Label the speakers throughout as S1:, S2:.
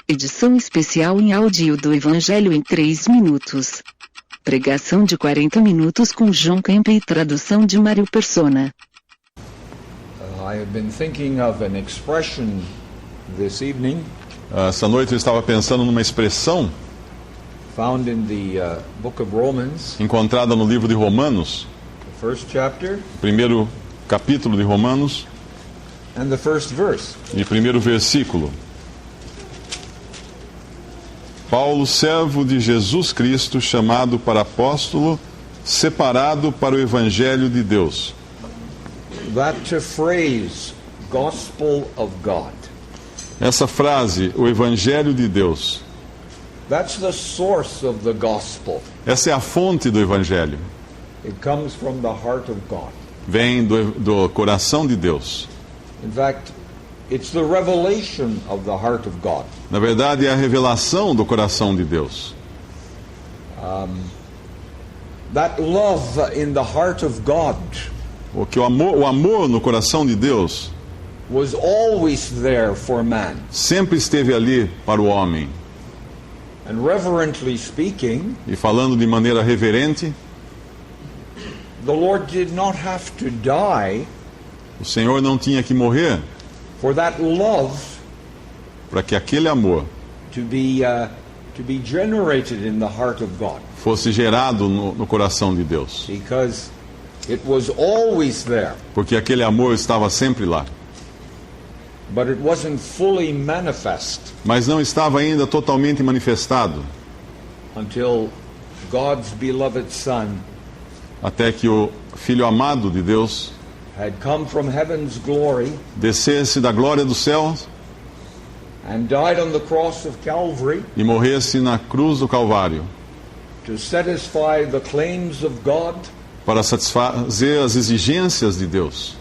S1: Edição especial em áudio do Evangelho em 3 minutos. Pregação de 40 minutos com John Kemp e tradução de Mário Persona.
S2: I have been thinking of an expression this evening.
S3: Essa noite eu estava pensando numa expressão
S2: Found in the book of Romans,
S3: encontrada no livro de Romanos,
S2: the first chapter,
S3: primeiro capítulo de Romanos,
S2: and the first verse.
S3: e primeiro versículo. Paulo, servo de Jesus Cristo, chamado para apóstolo, separado para o Evangelho de Deus.
S2: That phrase, gospel of God.
S3: Essa frase, o Evangelho de Deus,
S2: That's the source of the gospel.
S3: essa é a fonte do Evangelho.
S2: It comes from the heart of God.
S3: Vem do coração de Deus.
S2: In fact, it's the revelation of the heart of God.
S3: Na verdade, é a revelação do coração de Deus.
S2: That love in the heart of God
S3: O amor no coração de Deus
S2: was always there for man.
S3: sempre esteve ali para o homem.
S2: And reverently speaking,
S3: E falando de maneira reverente,
S2: the Lord did not have to die
S3: o Senhor não tinha que morrer
S2: for that love
S3: para que aquele amor
S2: to be generated in the heart of God,
S3: fosse gerado no coração de Deus.
S2: because it was always there,
S3: Porque aquele amor estava sempre lá.
S2: but it wasn't fully manifest
S3: Mas não estava ainda totalmente manifestado,
S2: until God's beloved Son
S3: até que o Filho amado de Deus
S2: had come from heaven's glory
S3: descesse da glória do céu
S2: and died on the cross of Calvary
S3: e morresse na cruz do Calvário,
S2: to satisfy the claims of God,
S3: para satisfazer as exigências de Deus,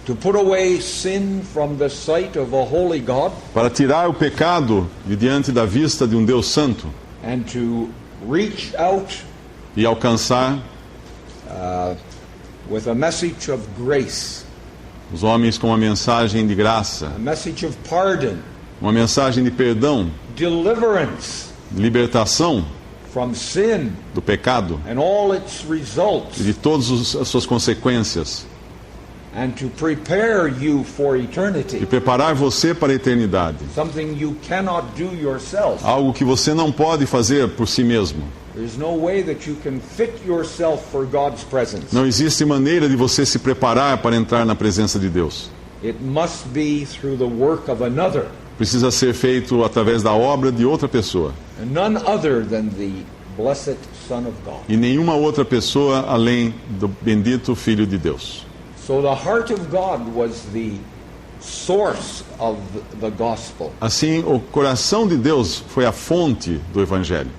S2: to put away sin from the sight of a holy God,
S3: para tirar o pecado de diante da vista de um Deus santo
S2: and to reach out
S3: e alcançar
S2: with a message of grace,
S3: os homens com uma mensagem de graça,
S2: a message of pardon,
S3: uma mensagem de perdão,
S2: deliverance
S3: de libertação
S2: from sin
S3: do pecado
S2: and all its
S3: e
S2: results,
S3: de todas as suas consequências,
S2: and to prepare you for
S3: e
S2: eternity,
S3: preparar você para a eternidade,
S2: something you cannot do yourself.
S3: algo que você não pode fazer por si mesmo.
S2: There's no way that you can fit yourself for God's presence.
S3: Não existe maneira de você se preparar para entrar na presença de Deus.
S2: It must be through the work of another,
S3: Precisa ser feito através da obra de outra pessoa,
S2: and none other than the blessed Son of God.
S3: e nenhuma outra pessoa além do bendito Filho de Deus.
S2: So the heart of God was the source of the gospel.
S3: Assim, o coração de Deus foi a fonte do Evangelho.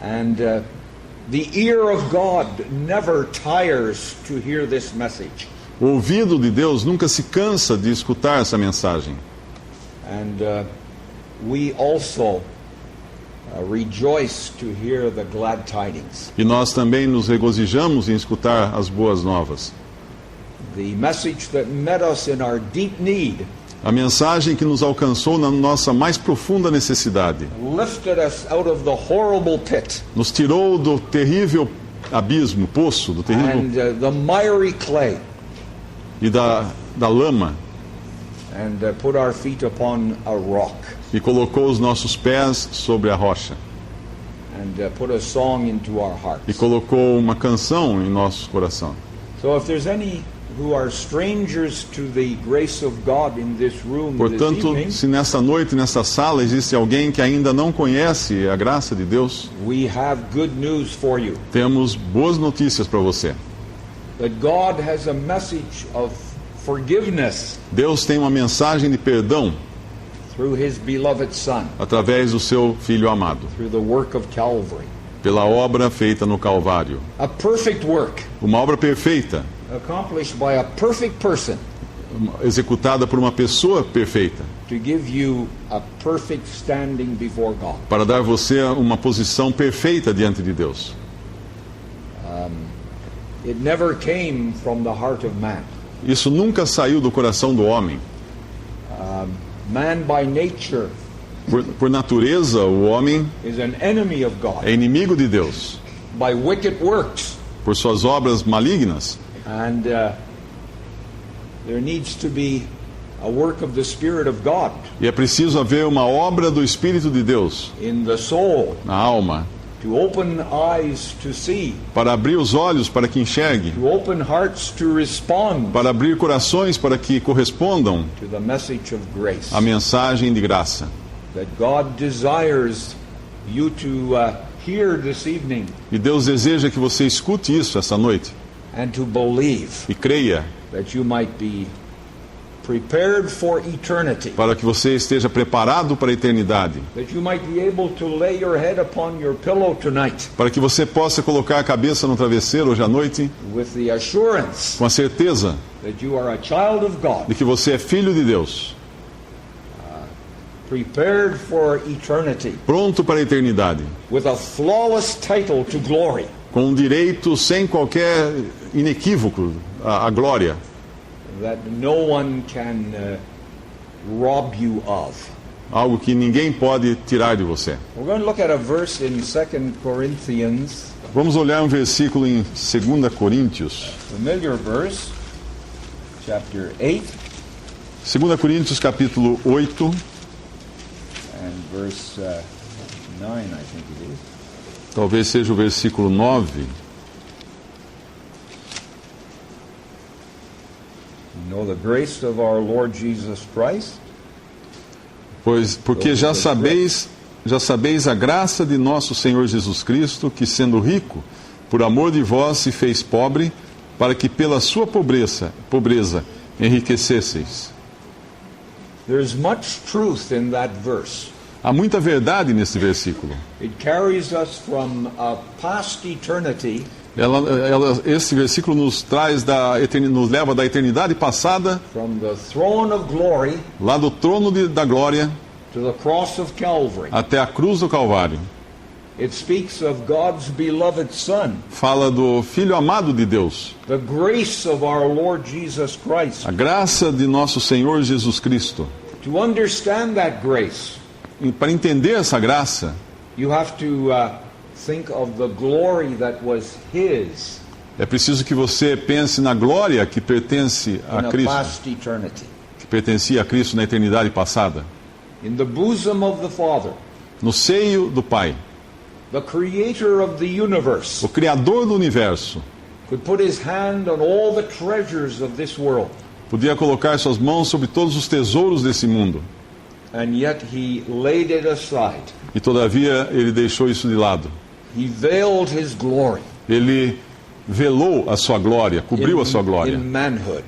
S2: And the ear of God never tires to hear this message.
S3: O ouvido de Deus nunca se cansa de escutar essa mensagem.
S2: And we also rejoice to hear the glad tidings.
S3: E nós também nos regozijamos em escutar as boas novas.
S2: The message that met us in our deep need,
S3: A mensagem que nos alcançou na nossa mais profunda necessidade.
S2: lifted us out of the horrible pit
S3: Nos tirou do terrível abismo, poço, do terrível
S2: and the miry clay,
S3: e da lama,
S2: and put our feet upon a rock,
S3: e colocou os nossos pés sobre a rocha,
S2: and put a song into our
S3: e
S2: hearts.
S3: colocou uma canção em nosso coração.
S2: So if there's any who are strangers to the grace of God in this room this
S3: Portanto,
S2: evening,
S3: se nesta noite, nesta sala, existe alguém que ainda não conhece a graça de Deus,
S2: we have good news for you.
S3: temos boas notícias para você.
S2: That God has a message of forgiveness
S3: Deus tem uma mensagem de perdão
S2: through His beloved Son,
S3: através do seu Filho amado,
S2: through the work of Calvary.
S3: pela obra feita no Calvário.
S2: A perfect work
S3: Uma obra perfeita,
S2: accomplished by a perfect person
S3: executada por uma pessoa perfeita,
S2: to give you a perfect standing before God.
S3: para dar você uma posição perfeita diante de Deus.
S2: It never came from the heart of man.
S3: Isso nunca saiu do coração do homem.
S2: Man by nature
S3: Por natureza, o homem
S2: is an enemy of God
S3: é inimigo de Deus
S2: by wicked works.
S3: por suas obras malignas.
S2: And there needs to be a work of the Spirit of God
S3: E é preciso haver uma obra do Espírito de Deus
S2: in the soul
S3: na alma,
S2: to open eyes to see,
S3: para abrir os olhos para que enxergue,
S2: to open hearts to respond
S3: para abrir corações para que correspondam
S2: to the message of grace.
S3: à mensagem de graça.
S2: That God desires you to hear this evening
S3: E Deus deseja que você escute isso essa noite
S2: and to believe
S3: e creia,
S2: that you might be prepared for eternity,
S3: para que você esteja preparado para a eternidade,
S2: that you might be able to lay your head upon your pillow tonight
S3: para que você possa colocar a cabeça no travesseiro hoje à noite
S2: with the assurance
S3: com a certeza
S2: that you are a child of God,
S3: de que você é filho de Deus,
S2: prepared for eternity,
S3: pronto para a eternidade,
S2: with a flawless title to glory,
S3: com um direito sem qualquer inequívoco à glória,
S2: that no one can rob you of.
S3: algo que ninguém pode tirar de você.
S2: We're going to look at a verse in 2 Corinthians,
S3: Vamos olhar um versículo em 2 Coríntios,
S2: familiar verse, chapter 8
S3: 2 Coríntios capítulo 8,
S2: and verse 9, I think it is.
S3: talvez seja o versículo 9.
S2: You know the grace of our Lord Jesus Christ,
S3: Porque já sabeis a graça de nosso Senhor Jesus Cristo, que sendo rico, por amor de vós se fez pobre, para que pela sua pobreza enriquecesseis.
S2: there's much truth in that verse.
S3: Há muita verdade nesse versículo.
S2: It carries us from a past eternity
S3: Esse versículo nos nos leva da eternidade passada,
S2: from the throne of glory
S3: lá do trono da glória,
S2: to the cross of Calvary.
S3: até a cruz do Calvário.
S2: It speaks of God's beloved Son,
S3: Fala do Filho amado de Deus,
S2: the grace of our Lord Jesus Christ.
S3: a graça de nosso Senhor Jesus Cristo.
S2: To understand that grace,
S3: E para entender essa graça,
S2: you have to think of the glory that was His
S3: é preciso que você pense na glória que pertence a
S2: in a
S3: Cristo,
S2: past eternity.
S3: que pertencia a Cristo na eternidade passada,
S2: In the bosom of the Father,
S3: no seio do Pai.
S2: the Creator of the universe
S3: O Criador do universo
S2: could put His hand on all the treasures of this world,
S3: podia colocar suas mãos sobre todos os tesouros desse mundo,
S2: and yet He laid it aside.
S3: e todavia Ele deixou isso de lado.
S2: He veiled His glory
S3: Ele velou a sua glória, cobriu a sua glória
S2: in manhood.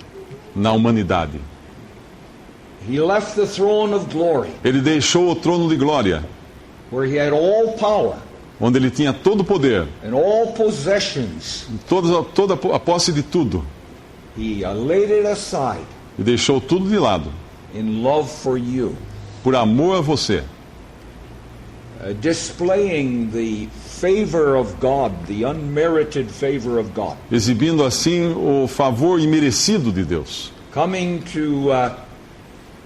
S3: na humanidade.
S2: He left the throne of glory,
S3: Ele deixou o trono de glória,
S2: where He had all power
S3: onde Ele tinha todo o poder,
S2: and all possessions.
S3: toda a posse de tudo,
S2: He laid it aside
S3: e deixou tudo de lado,
S2: in love for you,
S3: por amor a você,
S2: displaying the favor of God, the unmerited favor of God,
S3: exibindo assim o favor imerecido de Deus,
S2: coming to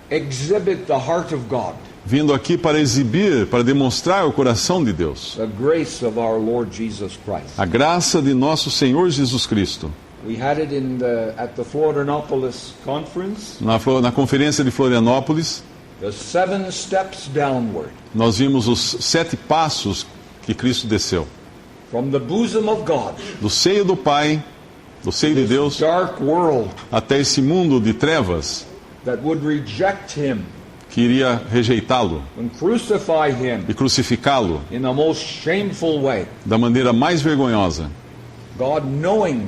S2: exhibit the heart of God,
S3: vindo aqui para exibir, para demonstrar o coração de Deus,
S2: the grace of our Lord Jesus Christ.
S3: a graça de nosso Senhor Jesus Cristo.
S2: We had it at the Florianopolis conference,
S3: Na conferência de Florianópolis,
S2: the 7 steps downward,
S3: nós vimos os 7 passos que Cristo desceu,
S2: from the bosom of God,
S3: do seio do Pai, do seio de Deus,
S2: dark world
S3: até esse mundo de trevas
S2: that would reject Him
S3: que iria rejeitá-lo
S2: and crucify Him
S3: e crucificá-lo
S2: in the most shameful way.
S3: da maneira mais vergonhosa.
S2: God, knowing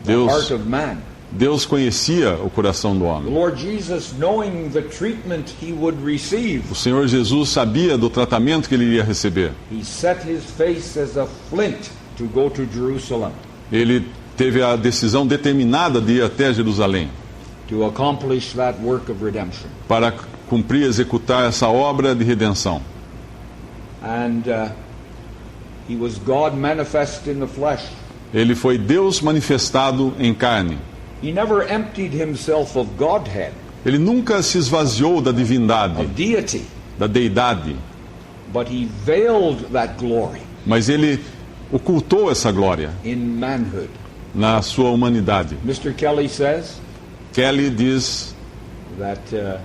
S2: the heart
S3: Deus,
S2: of man,
S3: Deus conhecia o coração do
S2: the
S3: homem.
S2: Lord Jesus, knowing the treatment He would receive,
S3: O Senhor Jesus sabia do tratamento que ele iria receber.
S2: He set His face as a flint to go to Jerusalem
S3: Ele teve a decisão determinada de ir até Jerusalém
S2: to accomplish that work of redemption.
S3: para cumprir e executar essa obra de redenção.
S2: And He was God manifest in the flesh.
S3: Ele foi Deus manifestado em carne.
S2: He never emptied Himself of Godhead,
S3: Ele nunca se esvaziou da divindade,
S2: of deity.
S3: da deidade,
S2: but he veiled that glory
S3: mas ele ocultou essa glória
S2: in manhood.
S3: na sua humanidade.
S2: Mr. Kelly says
S3: Kelly diz
S2: that the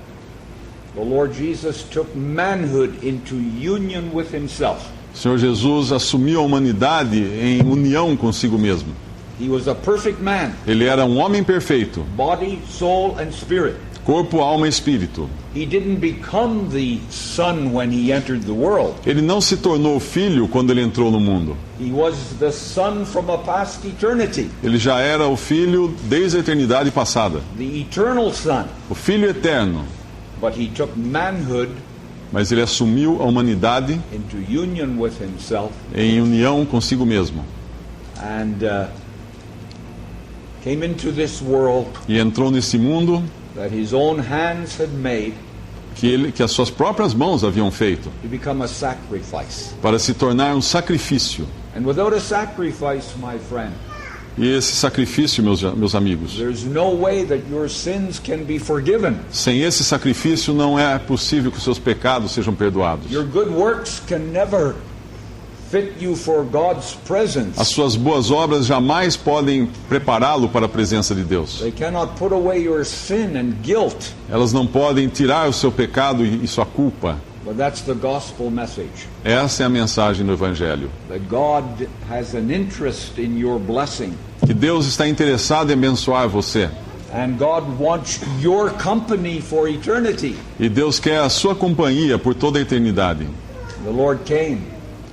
S2: Lord Jesus took manhood into union with himself.
S3: o Senhor Jesus assumiu a humanidade em união consigo mesmo.
S2: He was a perfect man,
S3: Ele era um homem perfeito,
S2: body, soul, and spirit.
S3: corpo, alma e espírito.
S2: He didn't become the son when he entered the world.
S3: Ele não se tornou filho quando ele entrou no mundo.
S2: He was the son from a past eternity,
S3: Ele já era o filho desde a eternidade passada,
S2: the eternal son.
S3: o filho eterno.
S2: But he took manhood
S3: Mas ele assumiu a humanidade
S2: into union with himself
S3: em união consigo mesmo.
S2: and came into this world
S3: E entrou nesse mundo
S2: that his own hands had made
S3: que as suas próprias mãos haviam feito,
S2: to become a sacrifice.
S3: para se tornar um sacrifício.
S2: And without a sacrifice, my friend,
S3: E esse sacrifício, meus amigos,
S2: there's no way that your sins can be forgiven.
S3: sem esse sacrifício não é possível que os seus pecados sejam perdoados.
S2: Your good works can never fit you for God's presence.
S3: As suas boas obras jamais podem prepará-lo para a presença de Deus.
S2: They cannot put away your sin and guilt.
S3: Elas não podem tirar o seu pecado e sua culpa.
S2: But that's the gospel message.
S3: Essa é a mensagem do Evangelho.
S2: That God has an interest in your blessing.
S3: Que Deus está interessado em abençoar você.
S2: And God wants your company for eternity.
S3: E Deus quer a sua companhia por toda a eternidade.
S2: The Lord came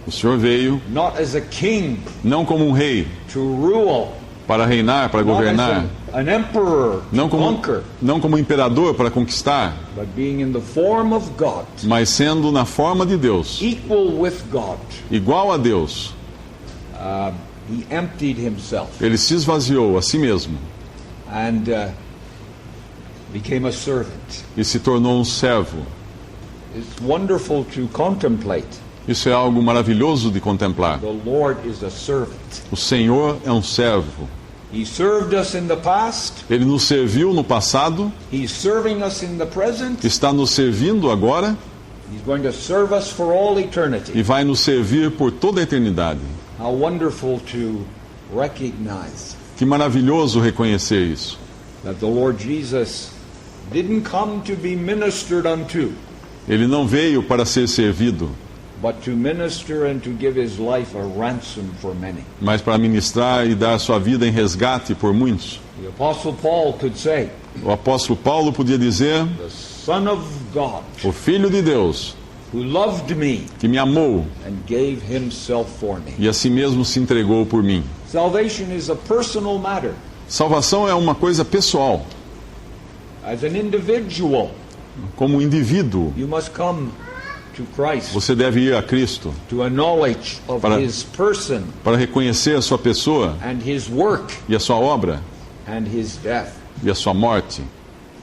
S3: O Senhor veio
S2: not as a king
S3: não como um rei
S2: to rule,
S3: para reinar, para
S2: not
S3: governar,
S2: as an emperor
S3: não
S2: to conquer,
S3: como um imperador para conquistar,
S2: but being in the form of God,
S3: mas sendo na forma de Deus,
S2: equal with God.
S3: igual a Deus.
S2: He emptied himself
S3: Ele se esvaziou a si mesmo
S2: and became a servant.
S3: e se tornou um servo.
S2: It's wonderful to contemplate.
S3: Isso é algo maravilhoso de contemplar.
S2: The Lord is a servant.
S3: O Senhor é um servo.
S2: He served us in the past.
S3: Ele nos serviu no passado,
S2: He's serving us in the present.
S3: está nos servindo agora
S2: He's going to serve us for all eternity.
S3: e vai nos servir por toda a eternidade.
S2: How wonderful to recognize
S3: Que maravilhoso reconhecer isso.
S2: that the Lord Jesus didn't come to be ministered unto,
S3: Ele não veio para ser servido,
S2: but to minister and to give his life a ransom for many.
S3: mas para ministrar e dar sua vida em resgate por muitos.
S2: The Apostle Paul could say,
S3: O apóstolo Paulo podia dizer:
S2: the Son of God,
S3: o Filho de Deus,
S2: who loved me
S3: que me amou
S2: and gave himself for me.
S3: e a si mesmo se entregou por mim.
S2: Salvation is a personal matter.
S3: Salvação é uma coisa pessoal.
S2: As an individual,
S3: Como indivíduo,
S2: you must come to Christ,
S3: você deve ir a Cristo
S2: to a knowledge of
S3: Para-
S2: his person
S3: para reconhecer a sua pessoa
S2: and his work
S3: e a sua obra
S2: and his death.
S3: e a sua morte.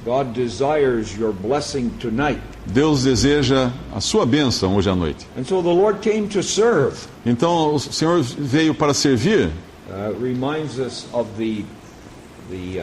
S2: God desires your blessing tonight.
S3: Deus deseja a sua bênção hoje à noite.
S2: And so the Lord came to serve.
S3: Então o Senhor veio para servir.
S2: Reminds us of the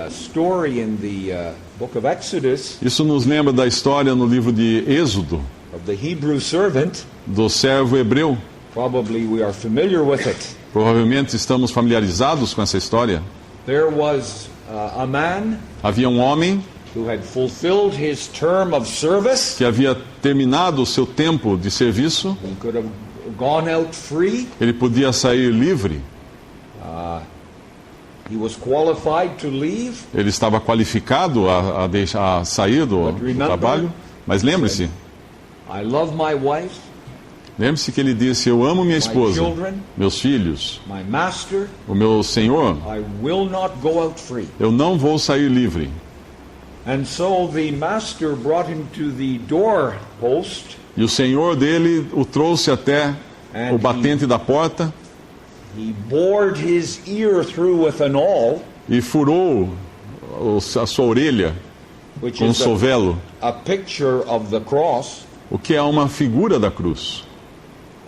S2: story in the book of Exodus
S3: Isso nos lembra da história no livro de Êxodo,
S2: of the Hebrew servant.
S3: do servo hebreu.
S2: Probably we are familiar with it.
S3: Provavelmente estamos familiarizados com essa história.
S2: There was a man
S3: Havia um homem
S2: who had fulfilled his term of service.
S3: que havia terminado o seu tempo de serviço.
S2: He could have gone out free.
S3: Ele podia sair livre.
S2: He was qualified to leave.
S3: Ele estava qualificado a sair do trabalho. Mas lembre-se,
S2: I love my wife,
S3: lembre-se que ele disse: eu amo minha
S2: my
S3: esposa,
S2: children,
S3: meus filhos,
S2: my master.
S3: o meu Senhor.
S2: I will not go out free.
S3: Eu não vou sair livre.
S2: And so the master brought him to the doorpost.
S3: E o Senhor dele o trouxe até o batente da porta
S2: He bored his ear through with an awl,
S3: e furou a sua orelha
S2: which
S3: com um
S2: is
S3: sovelo,
S2: a picture of the cross,
S3: o que é uma figura da cruz.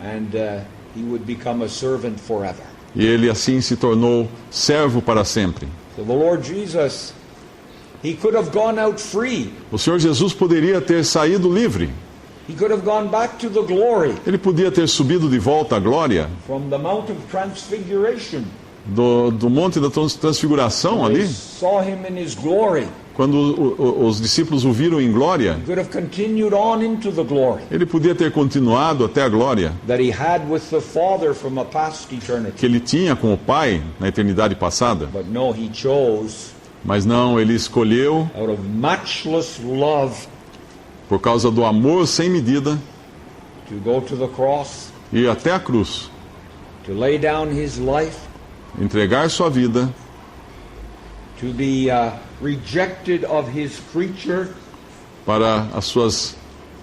S2: and he would become a servant forever.
S3: E ele assim se tornou servo para sempre.
S2: So the Lord Jesus, he could have gone out free,
S3: O Senhor Jesus poderia ter saído livre,
S2: He could have gone back to the glory
S3: Ele podia ter subido de volta à glória
S2: from the Mount of Transfiguration.
S3: do Monte da Transfiguração
S2: They
S3: ali,
S2: saw him in his glory.
S3: quando os discípulos o viram em glória.
S2: He could have continued on into the glory
S3: Ele podia ter continuado até a glória
S2: that he had with the Father from a past eternity.
S3: que ele tinha com o Pai na eternidade passada.
S2: But no, he chose,
S3: Mas não, ele escolheu,
S2: out of matchless love,
S3: por causa do amor sem medida,
S2: to go to the cross,
S3: ir até a cruz,
S2: to lay down his life,
S3: entregar sua vida,
S2: to be rejected of his creature.
S3: para as suas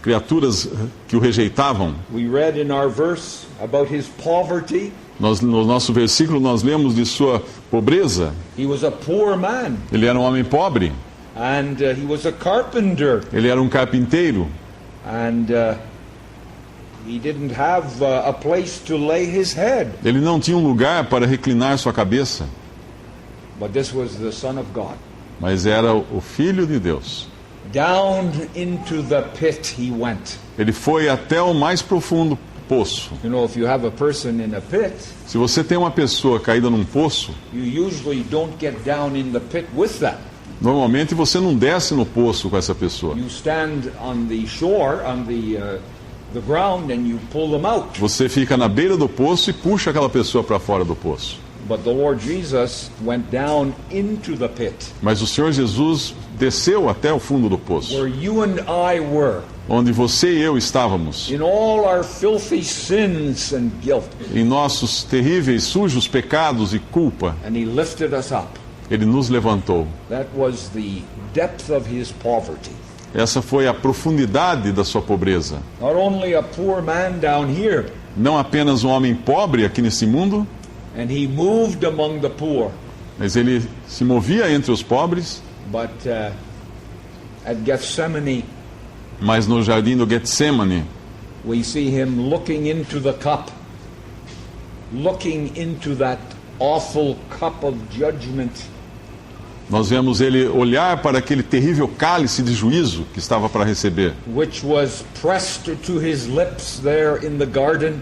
S3: criaturas que o rejeitavam.
S2: We read in our verse about his poverty.
S3: No nosso versículo nós lemos de sua pobreza.
S2: He was a poor man,
S3: Ele era um homem pobre,
S2: and he was a carpenter,
S3: ele era um carpinteiro,
S2: and he didn't have a place to lay his head.
S3: ele não tinha um lugar para reclinar sua cabeça,
S2: But this was the Son of God.
S3: mas era o Filho de Deus.
S2: Down into the pit he went.
S3: Ele foi até o mais profundo poço.
S2: You know, if you have a person in a pit,
S3: Se você tem uma pessoa caída num poço,
S2: you usually don't get down in the pit with them.
S3: normalmente você não desce no poço com essa pessoa.
S2: You stand on the shore, on the ground, and you pull them out.
S3: Você fica na beira do poço e puxa aquela pessoa para fora do poço.
S2: But the Lord Jesus went down into the pit,
S3: Mas o Senhor Jesus desceu até o fundo do poço,
S2: where you and I were,
S3: onde você e eu estávamos,
S2: in all our filthy sins and guilt.
S3: em nossos terríveis, sujos pecados e culpa.
S2: And he lifted us up.
S3: Ele nos levantou.
S2: That was the depth of his poverty.
S3: Essa foi a profundidade da sua pobreza.
S2: Not only a poor man down here,
S3: Não apenas um homem pobre aqui nesse mundo,
S2: and he moved among the poor,
S3: mas ele se movia entre os pobres,
S2: but at Gethsemane,
S3: mas no jardim do Getsemane,
S2: we see him looking into the cup, looking into that awful cup of judgment.
S3: nós vemos ele olhar para aquele terrível cálice de juízo que estava para receber,
S2: Which was pressed to his lips there in the garden,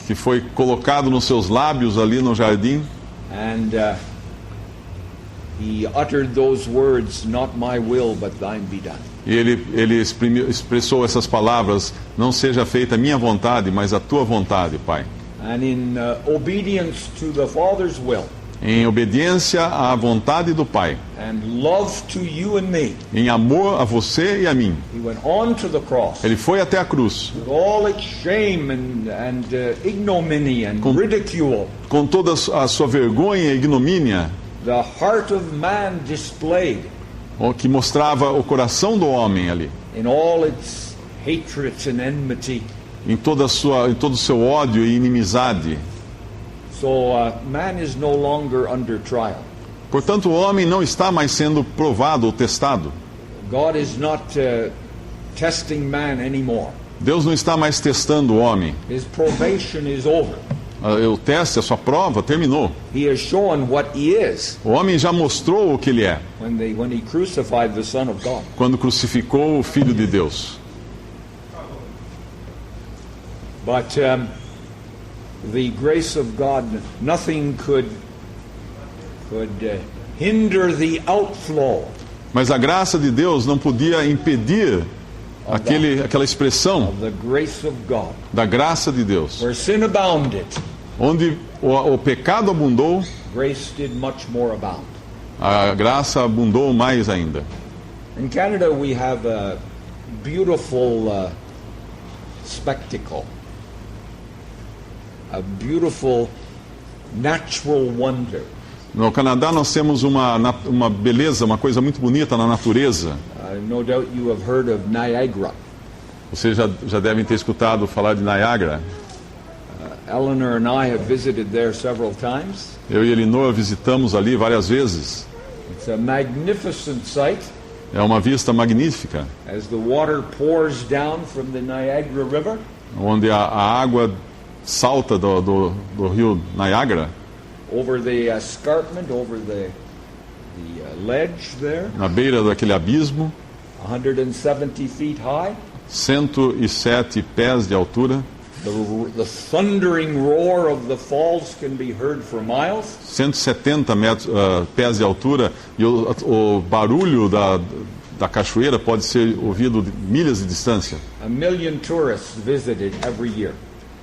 S3: que foi colocado nos seus lábios ali no jardim,
S2: and he uttered those words, "Not my will, but thine be done."
S3: e ele expressou essas palavras: não seja feita a minha vontade, mas a tua vontade, Pai.
S2: And in obedience to the Father's will,
S3: Em obediência à vontade do Pai,
S2: and love to you and me,
S3: em amor a você e a mim,
S2: he went on to the cross
S3: ele foi até a cruz,
S2: with all its shame and ignominy and ridicule.
S3: com toda a sua vergonha e ignomínia,
S2: The heart of man displayed
S3: que mostrava o coração do homem ali,
S2: in all its hatred and enmity.
S3: em todo o seu ódio e inimizade.
S2: So man is no longer under trial.
S3: Portanto, o homem não está mais sendo provado ou testado.
S2: God is not testing man anymore.
S3: Deus não está mais testando o homem.
S2: His probation is over.
S3: O teste, a sua prova, terminou.
S2: He has shown what he is
S3: O homem já mostrou o que ele é
S2: when he crucified the Son of God.
S3: quando crucificou o Filho de Deus.
S2: But the grace of God, nothing could hinder the outflow
S3: Mas a graça de Deus não podia impedir aquela expressão
S2: of the grace of God.
S3: da graça de Deus.
S2: Where sin abounded,
S3: Onde o pecado abundou,
S2: grace did much more abound.
S3: a graça abundou mais ainda.
S2: In Canada, we have a beautiful spectacle, a beautiful natural wonder.
S3: No Canadá nós temos uma beleza, uma coisa muito bonita na natureza.
S2: No doubt you have heard of Niagara.
S3: Vocês já devem ter escutado falar de Niagara.
S2: Eleanor and I have visited there several times.
S3: Eu e Elinor visitamos ali várias vezes.
S2: It's a magnificent sight
S3: É uma vista magnífica,
S2: as the water pours down from the Niagara River.
S3: onde a água salta do rio Niagara,
S2: Over the escarpment, over the ledge there,
S3: na beira daquele abismo,
S2: 170 feet high.
S3: 107 pés de altura.
S2: The thundering roar of the falls can be heard for miles.
S3: 170 pés de altura, e o barulho da cachoeira pode ser ouvido de milhas de distância.
S2: 1 million tourists visit it every year.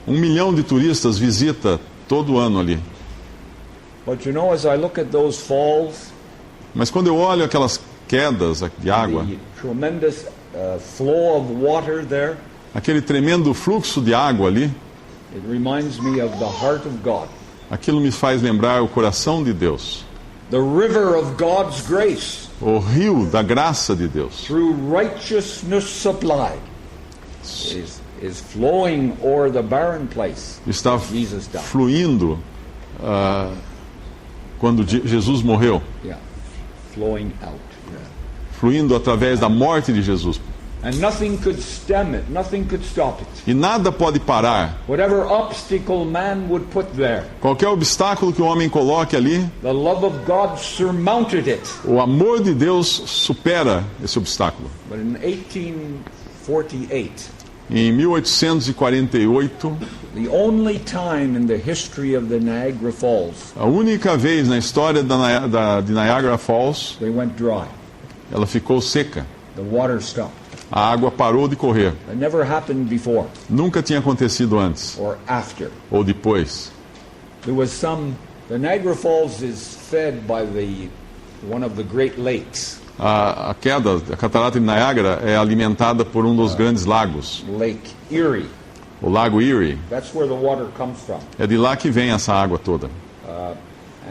S3: 1 milhão de turistas visita todo ano ali.
S2: But you know, as I look at those falls,
S3: Mas quando eu olho aquelas quedas de água,
S2: the tremendous flow of water there,
S3: aquele tremendo fluxo de água ali,
S2: it reminds me of the heart of God.
S3: aquilo me faz lembrar o coração de Deus,
S2: The river of God's grace,
S3: o rio da graça de Deus,
S2: through righteousness supplied, is flowing o'er the barren place.
S3: está
S2: Jesus died.
S3: fluindo quando Jesus morreu,
S2: Yeah, flowing out. Yeah.
S3: fluindo através da morte de Jesus.
S2: And nothing could stem it, nothing could stop it.
S3: E nada pode parar.
S2: Whatever obstacle man would put there,
S3: Qualquer obstáculo que o homem coloque ali,
S2: the love of God surmounted it.
S3: o amor de Deus supera esse obstáculo.
S2: But in 1848,
S3: Em 1848,
S2: the only time in the history of the Niagara Falls,
S3: a única vez na história de Niagara Falls,
S2: they went dry.
S3: ela ficou seca.
S2: The water stopped.
S3: A água parou de correr.
S2: It never happened before
S3: Nunca tinha acontecido antes
S2: or after.
S3: ou depois.
S2: There was the Niagara Falls is fed by one of the Great Lakes,
S3: A catarata de Niágara é alimentada por dos grandes lagos,
S2: Lake Erie.
S3: o Lago Erie.
S2: That's where the water comes from.
S3: É de lá que vem essa água toda.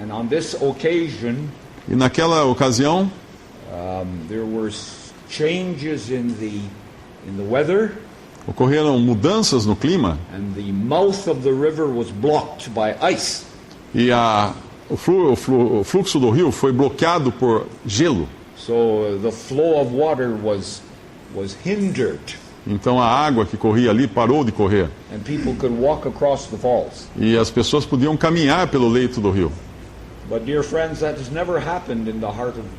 S2: And on this occasion,
S3: E naquela ocasião,
S2: there were changes in the weather,
S3: ocorreram mudanças no clima
S2: and the mouth of the river was blocked by ice.
S3: e o fluxo do rio foi bloqueado por gelo.
S2: So the flow of water was hindered,
S3: Então a água que corria ali parou de correr.
S2: and people could walk across the falls.
S3: E as pessoas podiam caminhar pelo leito do rio.
S2: But dear friends, that has never happened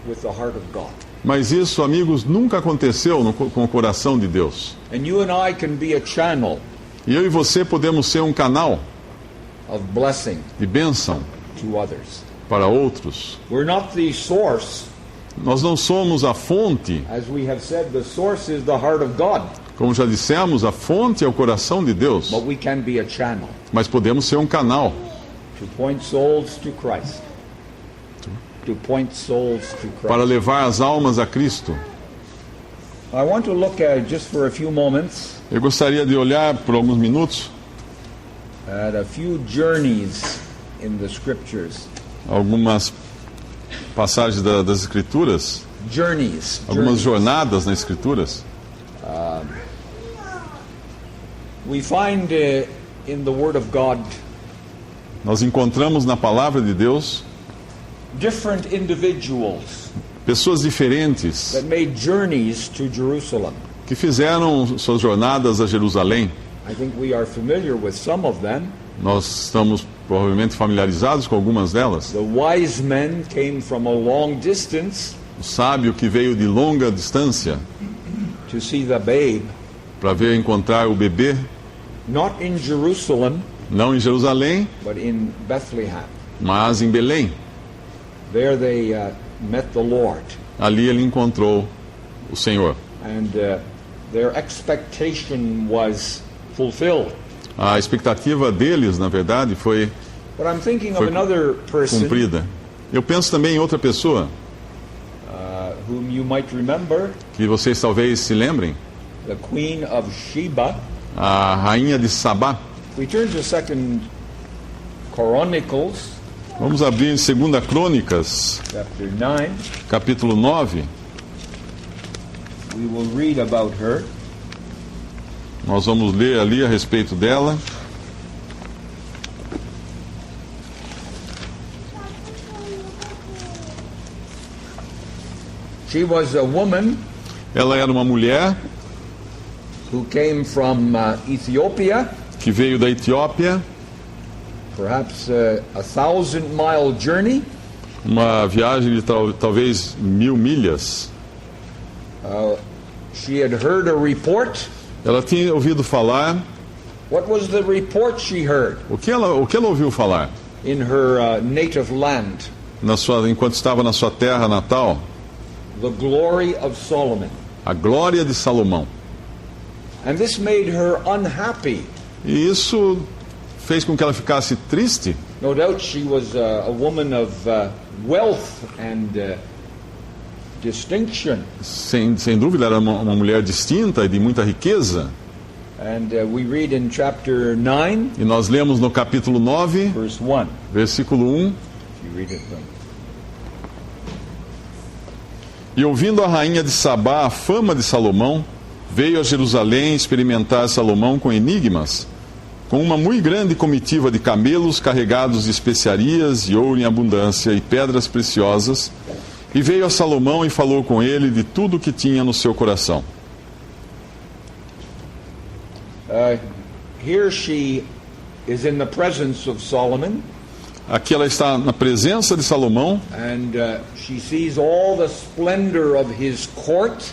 S2: with the heart of God.
S3: Mas isso, amigos, nunca aconteceu com o coração de Deus.
S2: And you and I can be a channel
S3: E eu e você podemos ser um canal
S2: of blessing
S3: de bênção
S2: to others.
S3: para outros.
S2: We're not the source.
S3: Nós não somos a fonte.
S2: As we have said, the source is the heart of God.
S3: Como já dissemos, a fonte é o coração de Deus.
S2: But we can be a channel
S3: Mas podemos ser um canal
S2: to point souls to Christ. To point souls to
S3: para
S2: Christ.
S3: levar as almas a Cristo.
S2: I want to look at, just for a few moments,
S3: Eu gostaria de olhar por alguns minutos
S2: at a few journeys in the scriptures.
S3: algumas passagens das Escrituras,
S2: Journeys.
S3: algumas jornadas nas Escrituras.
S2: We find in the Word of God
S3: Nós encontramos na palavra de Deus
S2: different individuals
S3: pessoas diferentes
S2: that made journeys to Jerusalem.
S3: que fizeram suas jornadas a Jerusalém.
S2: I think we are familiar with some of them.
S3: Nós estamos provavelmente familiarizados com algumas delas.
S2: The wise men came from a long distance
S3: O sábio que veio de longa distância
S2: to see the babe,
S3: para ver encontrar o bebê,
S2: not in Jerusalem,
S3: não em Jerusalém,
S2: but in Bethlehem.
S3: mas em Belém.
S2: There they met the Lord,
S3: Ali ele encontrou o Senhor.
S2: and their expectation was fulfilled.
S3: A expectativa deles, na verdade, foi
S2: But I'm thinking of
S3: Foi
S2: another person
S3: cumprida. Eu penso também em outra pessoa
S2: whom you might remember,
S3: que vocês talvez se lembrem,
S2: the Queen of Sheba.
S3: a rainha de Sabá.
S2: We turn to 2 Chronicles,
S3: Vamos abrir em 2 Crônicas,
S2: chapter 9.
S3: capítulo 9.
S2: We will read about her.
S3: Nós vamos ler ali a respeito dela.
S2: She was a woman
S3: Ela era uma mulher
S2: who came from Ethiopia,
S3: que veio da Etiópia,
S2: perhaps a 1,000-mile journey.
S3: uma viagem de talvez 1000 milhas.
S2: She had heard a report
S3: Ela tinha ouvido falar.
S2: What was the report she heard
S3: O que ela ouviu falar
S2: in her native land?
S3: enquanto estava na sua terra natal?
S2: The glory of Solomon.
S3: A glória de Salomão.
S2: And this made her unhappy.
S3: E isso fez com que ela ficasse triste.
S2: No doubt she was a woman of wealth and distinction.
S3: Sem dúvida, era uma mulher distinta e de muita riqueza.
S2: And we read in chapter 9,
S3: E nós lemos no capítulo 9,
S2: verse 1.
S3: versículo 1.
S2: If you read it from
S3: E ouvindo a rainha de Sabá a fama de Salomão, veio a Jerusalém experimentar Salomão com enigmas, com uma muito grande comitiva de camelos carregados de especiarias e ouro em abundância e pedras preciosas, e veio a Salomão e falou com ele de tudo o que tinha no seu coração.
S2: Here she is in the presence of Solomon.
S3: Aqui ela está na presença de Salomão.
S2: And she sees all the splendor of his court.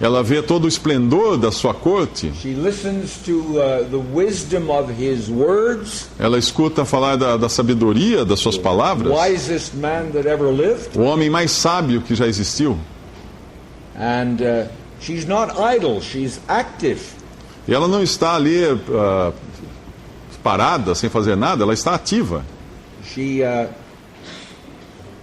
S3: Ela vê todo o esplendor da sua corte.
S2: She listens to the wisdom of his words.
S3: Ela escuta falar da sabedoria das suas palavras.
S2: Wisest man that ever lived.
S3: O homem mais sábio que já existiu.
S2: And she's not idle, she's active.
S3: E ela não está ali parada, sem fazer nada, ela está ativa.
S2: She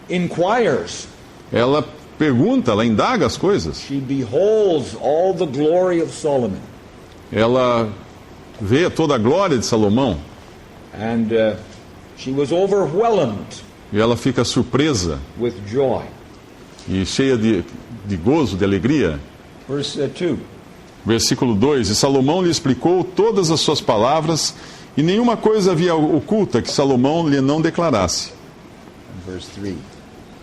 S2: inquires.
S3: Ela pergunta, ela indaga as coisas.
S2: She beholds all the glory of Solomon.
S3: Ela vê toda a glória de Salomão.
S2: And she was overwhelmed
S3: E ela fica surpresa
S2: with joy.
S3: e cheia de gozo, de alegria.
S2: Verse 2.
S3: Versículo 2: E Salomão lhe explicou todas as suas palavras, e nenhuma coisa havia oculta que Salomão lhe não declarasse.
S2: Verse 3.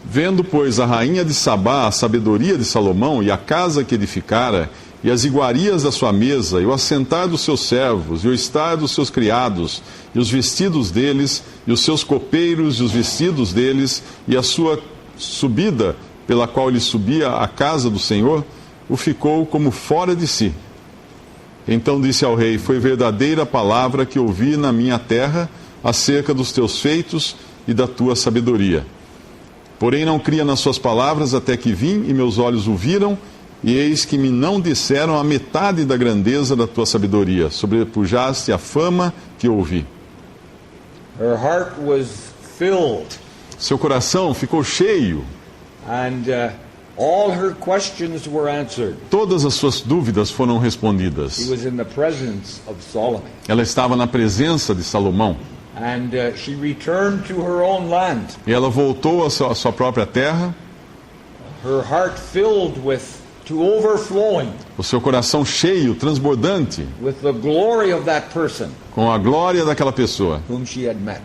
S3: Vendo, pois, a rainha de Sabá a sabedoria de Salomão, e a casa que edificara, e as iguarias da sua mesa, e o assentar dos seus servos, e o estar dos seus criados, e os vestidos deles, e os seus copeiros, e os vestidos deles, e a sua subida, pela qual ele subia à casa do Senhor, o ficou como fora de si. Então disse ao rei: Foi verdadeira a palavra que ouvi na minha terra acerca dos teus feitos e da tua sabedoria. Porém não cria nas suas palavras até que vim e meus olhos o viram, e eis que me não disseram a metade da grandeza da tua sabedoria. Sobrepujaste a fama que ouvi.
S2: Her heart was filled.
S3: Seu coração ficou cheio.
S2: And all her questions were answered.
S3: Todas as suas dúvidas foram
S2: She
S3: respondidas.
S2: was in the presence of Solomon.
S3: Ela estava na presença de Salomão.
S2: And she returned to her own land.
S3: E ela voltou à sua própria terra,
S2: Her heart filled to overflowing
S3: o seu coração cheio, transbordante,
S2: with the glory of that person
S3: com a glória daquela pessoa
S2: whom she had met.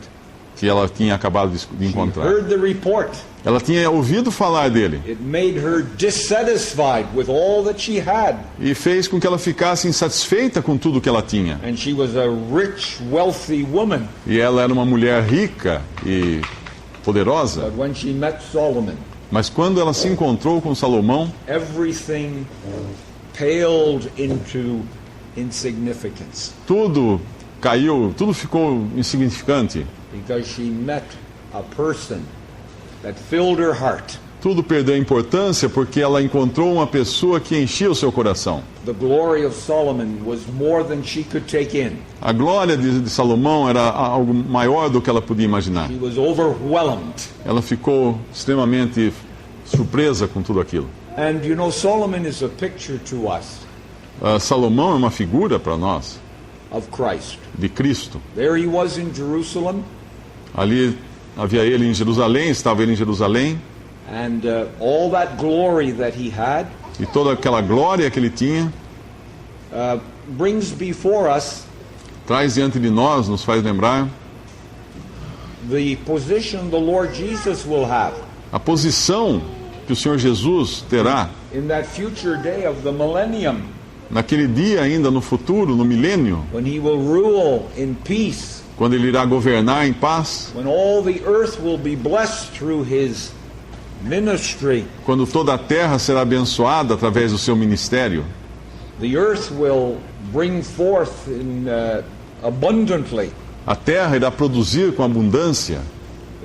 S3: que ela tinha acabado de
S2: She
S3: encontrar.
S2: heard the report.
S3: Ela tinha ouvido falar dele
S2: It made her dissatisfied with all that she had.
S3: e fez com que ela ficasse insatisfeita com tudo que ela tinha.
S2: And she was a rich, wealthy woman.
S3: E ela era uma mulher rica e poderosa.
S2: But when she met Solomon,
S3: Mas quando ela se encontrou com Salomão,
S2: everything paled into insignificance
S3: tudo caiu, tudo ficou insignificante.
S2: because she met a person that filled her heart.
S3: Tudo perdeu importância porque ela encontrou uma pessoa que enchia o seu coração.
S2: The glory of Solomon was more than she could take in.
S3: A glória de Salomão era algo maior do que ela podia imaginar.
S2: She was overwhelmed.
S3: Ela ficou extremamente surpresa com tudo aquilo.
S2: And you know, Solomon is a picture to us
S3: Salomão é uma figura para nós
S2: of Christ.
S3: de Cristo.
S2: There he was in Jerusalem,
S3: Ali havia ele em Jerusalém, estava ele em Jerusalém,
S2: and all that glory that he had
S3: e toda aquela glória que ele tinha
S2: brings before us
S3: traz diante de nós, nos faz lembrar
S2: the position the Lord Jesus will have
S3: a posição que o Senhor Jesus terá
S2: in that future day of the millennium,
S3: naquele dia ainda no futuro, no milênio,
S2: when he will rule in peace,
S3: quando ele irá governar em paz,
S2: when all the earth will be blessed through his ministry,
S3: quando toda a terra será abençoada através do seu ministério.
S2: The earth will bring forth abundantly.
S3: A terra irá produzir com abundância.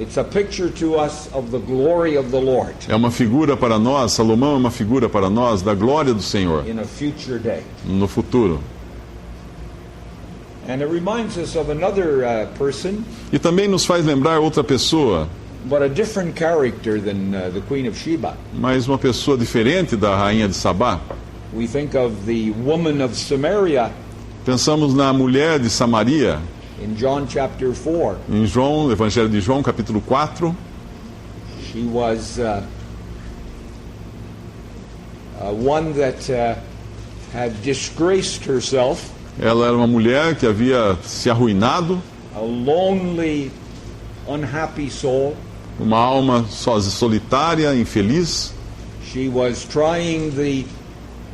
S2: It's a picture to us of the glory of the Lord.
S3: É uma figura para nós, Salomão é uma figura para nós da glória do Senhor
S2: In a future day.
S3: no futuro.
S2: And it reminds us of another person,
S3: E também nos faz lembrar outra pessoa,
S2: but a different character than the Queen of Sheba.
S3: mas uma pessoa diferente da rainha de Sabá.
S2: We think of the woman of Samaria
S3: Pensamos na mulher de Samaria,
S2: in John chapter 4.
S3: em João, Evangelho de João, capítulo 4.
S2: She was one that had disgraced herself,
S3: Ela era uma mulher que havia se arruinado,
S2: a lonely, unhappy soul.
S3: uma alma solitária, infeliz.
S2: She was trying the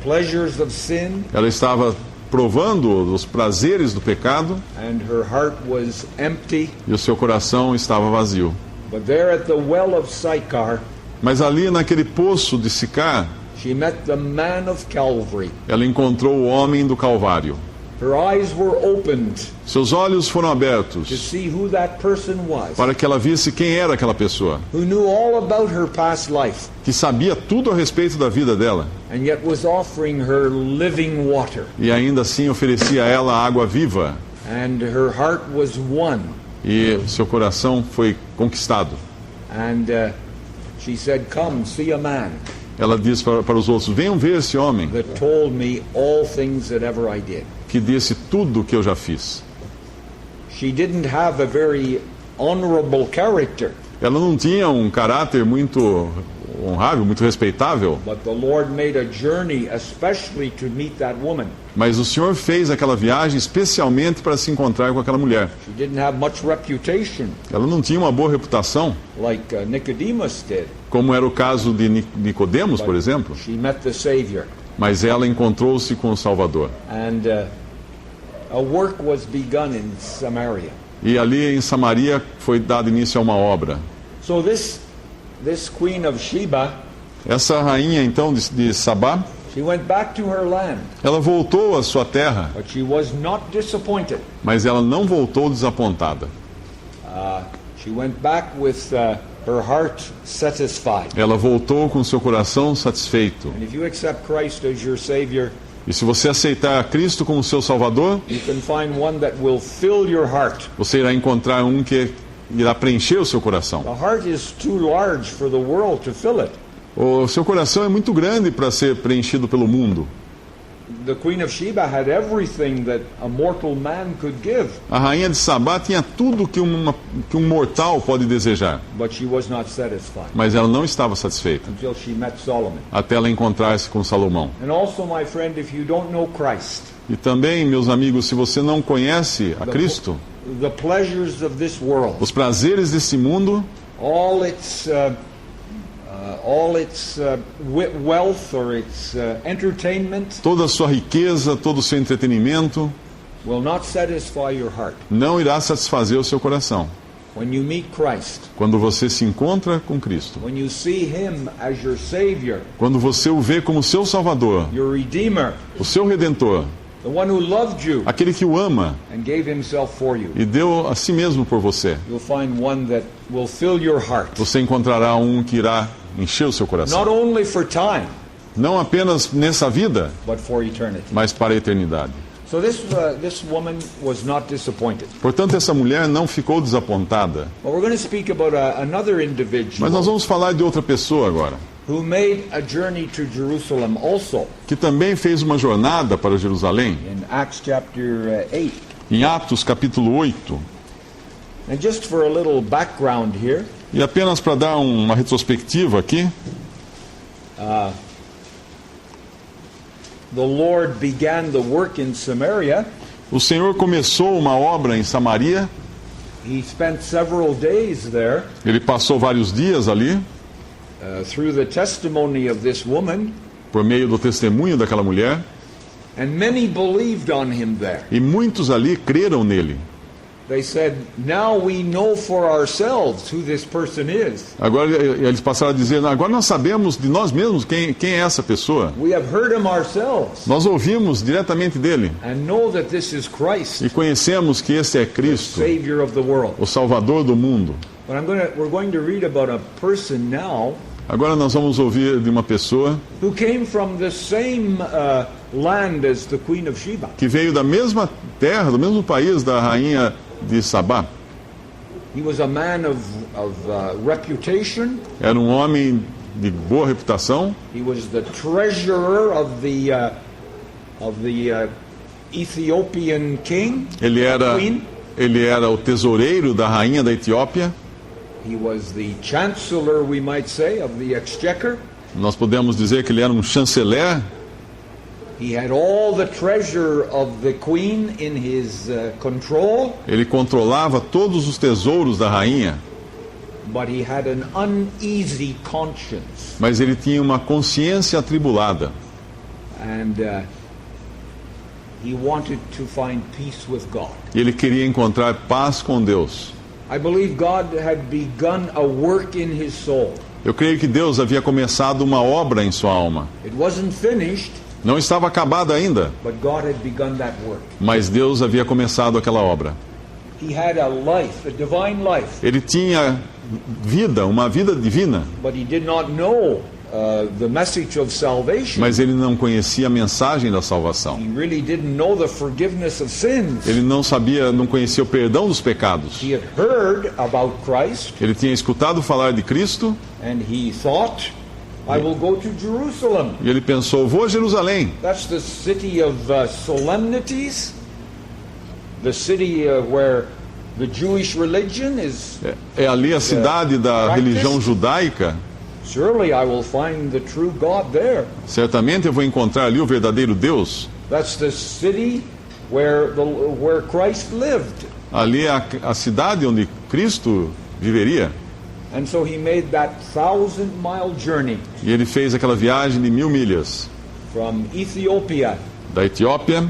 S2: pleasures of sin,
S3: Ela estava provando os prazeres do pecado
S2: and her heart was empty.
S3: e o seu coração estava vazio.
S2: But there at the well of Sychar,
S3: Mas ali naquele poço de Sicar,
S2: she met the man of Calvary.
S3: ela encontrou o homem do Calvário.
S2: Her eyes were opened
S3: Seus olhos foram
S2: to
S3: abertos
S2: see who that person was,
S3: para que ela visse quem era aquela pessoa,
S2: who knew all about her past life,
S3: que sabia tudo a respeito da vida dela
S2: and yet was offering her living water.
S3: e ainda assim oferecia a ela água viva,
S2: And her heart was won.
S3: e seu coração foi conquistado.
S2: And she said, "Come, see a man
S3: Ela disse para os outros: venham ver esse homem
S2: that told me all things that ever I did."
S3: que disse tudo o que eu já fiz.
S2: She didn't have a very honorable character,
S3: Ela não tinha um caráter muito honrável, muito respeitável,
S2: but the Lord made a journey especially to meet that woman.
S3: mas o Senhor fez aquela viagem especialmente para se encontrar com aquela mulher.
S2: She didn't have much reputation
S3: Ela não tinha uma boa reputação,
S2: like Nicodemus did,
S3: como era o caso de Nicodemos, por exemplo,
S2: she met the Savior.
S3: mas ela encontrou-se com o Salvador.
S2: And a work was begun in Samaria.
S3: E ali em Samaria foi dado início a uma obra.
S2: So this queen of Sheba,
S3: Essa rainha então de Sabá,
S2: she went back to her land,
S3: ela voltou à sua terra,
S2: but she was not disappointed.
S3: mas ela não voltou desapontada.
S2: She went back with her heart satisfied.
S3: Ela voltou com seu coração satisfeito.
S2: And if you accept Christ as your Savior,
S3: E se você aceitar Cristo como seu Salvador,
S2: you can find one that will fill your heart.
S3: você irá encontrar um que irá preencher o seu coração.
S2: The heart is too large for the world to fill it.
S3: O seu coração é muito grande para ser preenchido pelo mundo.
S2: The Queen of Sheba had everything that a mortal man could give,
S3: A rainha de Sabá tinha tudo que um mortal pode desejar,
S2: but she was not satisfied
S3: mas ela não estava satisfeita,
S2: until she met Solomon.
S3: até ela encontrar-se com Salomão.
S2: And also, my friend, if you don't know Christ,
S3: E também, meus amigos, se você não conhece a Cristo,
S2: the pleasures of this world,
S3: os prazeres desse mundo,
S2: all its wealth or its entertainment
S3: toda a sua riqueza, todo o seu entretenimento,
S2: will not satisfy your heart.
S3: não irá satisfazer o seu coração.
S2: When you meet Christ,
S3: Quando você se encontra com Cristo,
S2: when you see Him as your Savior,
S3: quando você o vê como seu Salvador,
S2: your Redeemer,
S3: o seu Redentor,
S2: the one who loved you
S3: aquele que o ama
S2: and gave Himself for you,
S3: e deu a si mesmo por você,
S2: you'll find one that will fill your heart,
S3: você encontrará um que irá encher o seu coração.
S2: not only for time,
S3: Não apenas nessa vida,
S2: but for eternity.
S3: mas para a eternidade.
S2: So this woman was not disappointed.
S3: Portanto, essa mulher não ficou desapontada.
S2: But we're going to speak about another individual
S3: Mas nós vamos falar de outra pessoa agora,
S2: who made a journey to Jerusalem also
S3: que também fez uma jornada para Jerusalém,
S2: in Acts chapter 8.
S3: em Atos capítulo 8.
S2: And just for a little background here,
S3: E apenas para dar uma retrospectiva aqui,
S2: the Lord began the work in Samaria.
S3: o Senhor começou uma obra em Samaria,
S2: He spent several days there
S3: ele passou vários dias ali,
S2: through the testimony of this woman,
S3: por meio do testemunho daquela mulher,
S2: and many believed on him there.
S3: e muitos ali creram nele.
S2: they said, now we know for ourselves who this person is.
S3: Agora eles passaram a dizer, agora nós sabemos de nós mesmos quem é essa pessoa.
S2: We have heard him ourselves
S3: Nós ouvimos diretamente dele
S2: and know that this is Christ,
S3: e conhecemos que esse é Cristo,
S2: Savior of the world.
S3: o Salvador do mundo.
S2: But we're going to read about a person now
S3: Agora nós vamos ouvir de uma pessoa
S2: who came from the same land as the Queen of Sheba.
S3: que veio da mesma terra, do mesmo país da rainha de Sabá.
S2: He was a man of reputation.
S3: Era um homem de boa reputação.
S2: He was the treasurer of the Ethiopian king,
S3: Ele
S2: queen.
S3: era o tesoureiro da rainha da Etiópia.
S2: He was the chancellor, we might say, of the exchequer.
S3: Nós podemos dizer que ele era um chanceler.
S2: He had all the treasure of the queen in his control,
S3: Ele controlava todos os tesouros da rainha,
S2: but he had an uneasy conscience.
S3: mas ele tinha uma consciência atribulada.
S2: And he wanted to find peace with God.
S3: E ele queria encontrar paz com Deus.
S2: I believe God had begun a work in his soul.
S3: Eu creio que Deus havia começado uma obra em sua alma.
S2: It wasn't finished,
S3: Não estava acabada ainda,
S2: but God had begun that work.
S3: mas Deus havia começado aquela obra.
S2: He had a life, a divine life,
S3: Ele tinha vida, uma vida divina,
S2: but he did not know the message of salvation.
S3: mas ele não conhecia a mensagem da salvação.
S2: He really didn't know the forgiveness of sins.
S3: Ele não conhecia o perdão dos pecados.
S2: He had heard about Christ,
S3: Ele tinha escutado falar de Cristo
S2: and he thought, I will go to Jerusalem.
S3: e ele pensou, vou a Jerusalém.
S2: That's the city of solemnities, the city where the Jewish religion is.
S3: É ali a cidade da religião judaica.
S2: Surely I will find the true God there.
S3: Certamente eu vou encontrar ali o verdadeiro Deus.
S2: That's the city where Christ lived.
S3: Ali é a cidade onde Cristo viveria.
S2: And so he made that 1,000-mile journey
S3: E ele fez aquela viagem de 1000 milhas,
S2: from Ethiopia
S3: da Etiópia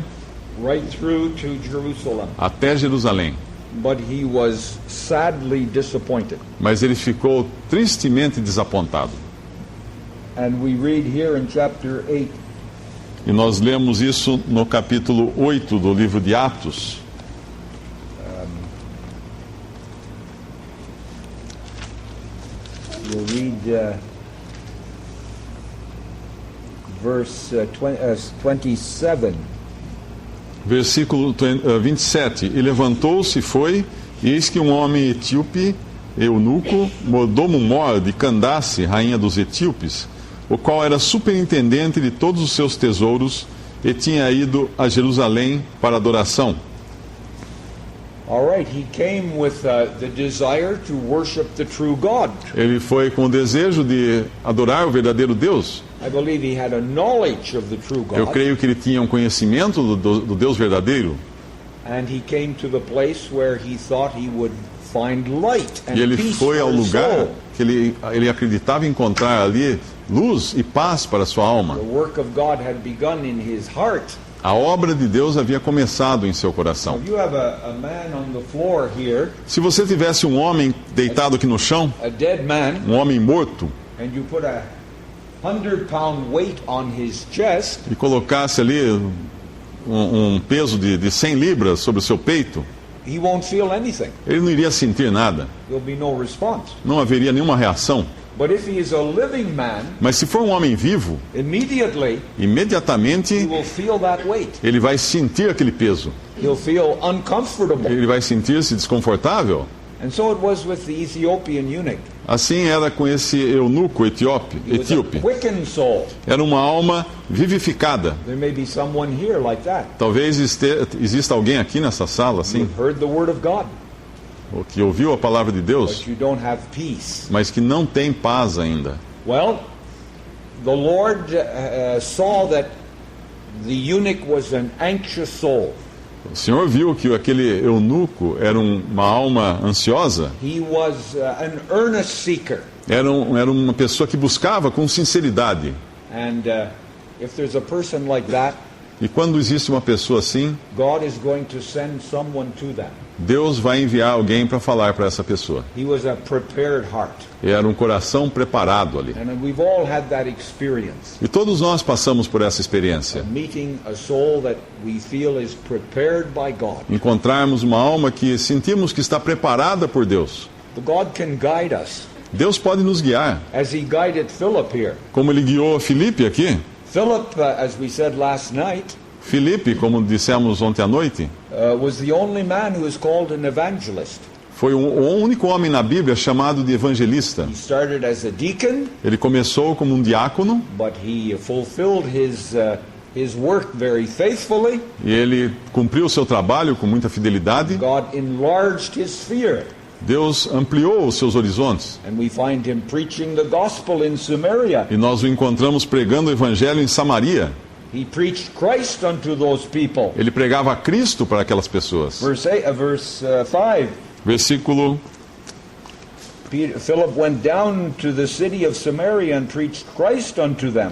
S2: right through to Jerusalem.
S3: até Jerusalém.
S2: But he was sadly disappointed.
S3: Mas ele ficou tristemente desapontado.
S2: And we read here in chapter 8,
S3: E nós lemos isso no capítulo 8 do livro de Atos.
S2: we'll read verse 27.
S3: Versículo 27. E levantou-se e foi, e eis que um homem etíope, eunuco, mordomo-mor de Candace, rainha dos etíopes, o qual era superintendente de todos os seus tesouros, e tinha ido a Jerusalém para adoração.
S2: All right, he came with the desire to worship the true God.
S3: Ele foi com o desejo de adorar o verdadeiro Deus.
S2: I believe he had a knowledge of the true
S3: Eu
S2: God.
S3: creio que ele tinha um conhecimento do Deus verdadeiro.
S2: And he came to the place where he thought he would find light and
S3: E ele
S2: peace
S3: foi ao
S2: for his
S3: lugar
S2: soul.
S3: que ele acreditava encontrar ali luz e paz para a sua alma.
S2: The work of God had begun in his heart.
S3: A obra de Deus havia começado em seu coração.
S2: If you have a man on the floor here,
S3: Se você tivesse um homem deitado aqui no chão,
S2: a dead man,
S3: um homem morto,
S2: and you put a 100-pound weight on his chest,
S3: e colocasse ali um peso de 100 libras sobre o seu peito,
S2: he won't feel anything.
S3: ele não iria sentir nada.
S2: There'll be no response.
S3: Não haveria nenhuma reação.
S2: But if he is a living man,
S3: Mas se for um homem vivo,
S2: immediately he
S3: imediatamente
S2: will feel that weight.
S3: ele vai sentir aquele peso.
S2: He'll feel uncomfortable.
S3: Ele vai sentir-se desconfortável.
S2: And so it was with the Ethiopian eunuch.
S3: Assim era com esse eunuco etíope.
S2: He was a quickened soul.
S3: Era uma alma vivificada.
S2: There may be someone here like that.
S3: Talvez exista alguém aqui nessa sala, assim,
S2: You've heard the word of God,
S3: que ouviu a palavra de Deus,
S2: but you don't have peace.
S3: mas que não tem paz ainda.
S2: Well, the Lord saw that the eunuch was an anxious soul.
S3: O Senhor viu que aquele eunuco era uma alma ansiosa,
S2: He was an earnest seeker.
S3: era uma pessoa que buscava com sinceridade.
S2: And if there's a person like that,
S3: E quando existe uma pessoa assim,
S2: God is going to send someone to them.
S3: Deus vai enviar alguém para falar para essa pessoa.
S2: He was a prepared heart.
S3: Era um coração preparado ali.
S2: And we've all had that experience.
S3: E todos nós passamos por essa experiência.
S2: Meeting a soul that we feel is prepared by God.
S3: Encontrarmos uma alma que sentimos que está preparada por Deus.
S2: But God can guide us.
S3: Deus pode nos guiar,
S2: As he guided Philip here.
S3: como ele guiou Filipe aqui.
S2: Philip, as we said last night,
S3: Filipe, como dissemos ontem à noite,
S2: was the only man who is called an evangelist.
S3: foi o único homem na Bíblia chamado de evangelista.
S2: He started as a deacon,
S3: Ele começou como um diácono
S2: but he fulfilled his work very faithfully.
S3: e ele cumpriu o seu trabalho com muita fidelidade.
S2: God enlarged his sphere,
S3: Deus ampliou os seus horizontes
S2: and we find him preaching the gospel in Samaria.
S3: e nós o encontramos pregando o evangelho em Samaria.
S2: He preached Christ unto those people.
S3: Ele pregava a Cristo para aquelas pessoas.
S2: Verse 5.
S3: Versículo
S2: Philip went down to the city of Samaria and preached Christ unto them.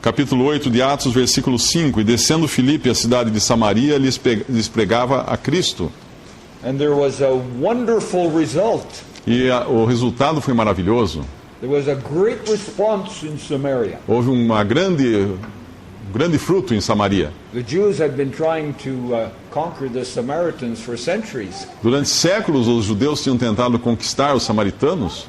S3: capítulo 8 de Atos, versículo 5. E descendo Filipe à cidade de Samaria, lhes pregava a Cristo.
S2: And there was a wonderful result.
S3: E o resultado foi maravilhoso.
S2: There was a great response in Samaria.
S3: Houve um grande fruto em Samaria.
S2: The Jews had been trying to conquer the Samaritans for centuries.
S3: Durante séculos, os judeus tinham tentado conquistar os samaritanos,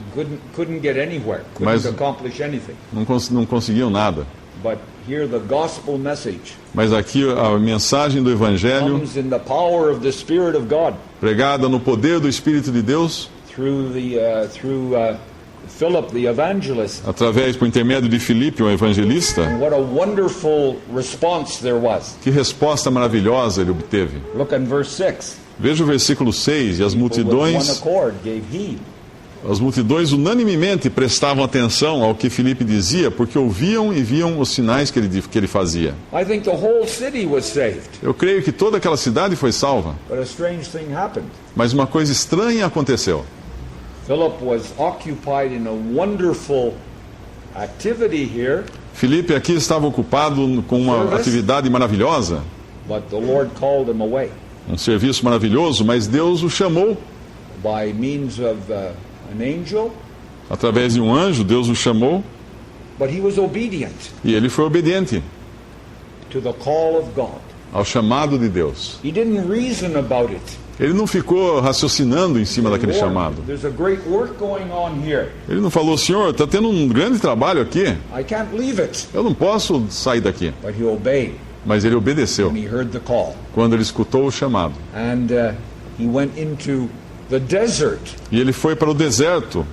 S2: Couldn't get anywhere.
S3: Mas-
S2: Couldn't accomplish anything.
S3: não conseguiam nada.
S2: But here the gospel message
S3: Mas aqui a mensagem do Evangelho,
S2: comes in the power of the Spirit of God
S3: pregada no poder do Espírito de Deus,
S2: through Philip the evangelist.
S3: por intermédio de Filipe, um evangelista.
S2: What a wonderful response there was.
S3: Que resposta maravilhosa ele obteve.
S2: Look in verse 6.
S3: Veja o versículo 6. E as
S2: With one
S3: multidões
S2: accord gave heed.
S3: unanimemente prestavam atenção ao que Filipe dizia, porque ouviam e viam os sinais que ele fazia.
S2: I think the whole city was saved.
S3: Eu creio que toda aquela cidade foi salva.
S2: But a strange thing happened.
S3: Mas uma coisa estranha aconteceu.
S2: Philip was occupied in a wonderful activity here,
S3: Filipe aqui estava ocupado com uma atividade maravilhosa,
S2: but the Lord called him away
S3: um serviço maravilhoso, mas Deus o chamou
S2: by means of an angel,
S3: através de um anjo. Deus o chamou
S2: but he was obedient
S3: e ele foi obediente
S2: to the call of God.
S3: ao chamado de Deus.
S2: He didn't reason about it.
S3: Ele não ficou raciocinando em cima daquele
S2: Lord,
S3: chamado.
S2: there's a great work going on here.
S3: Ele não falou: Senhor, está tendo um grande trabalho aqui,
S2: I can't leave it.
S3: eu não posso sair daqui.
S2: But he obeyed
S3: Mas ele obedeceu
S2: when he heard the call.
S3: quando ele escutou o chamado.
S2: And he went into the desert.
S3: E ele foi para o deserto.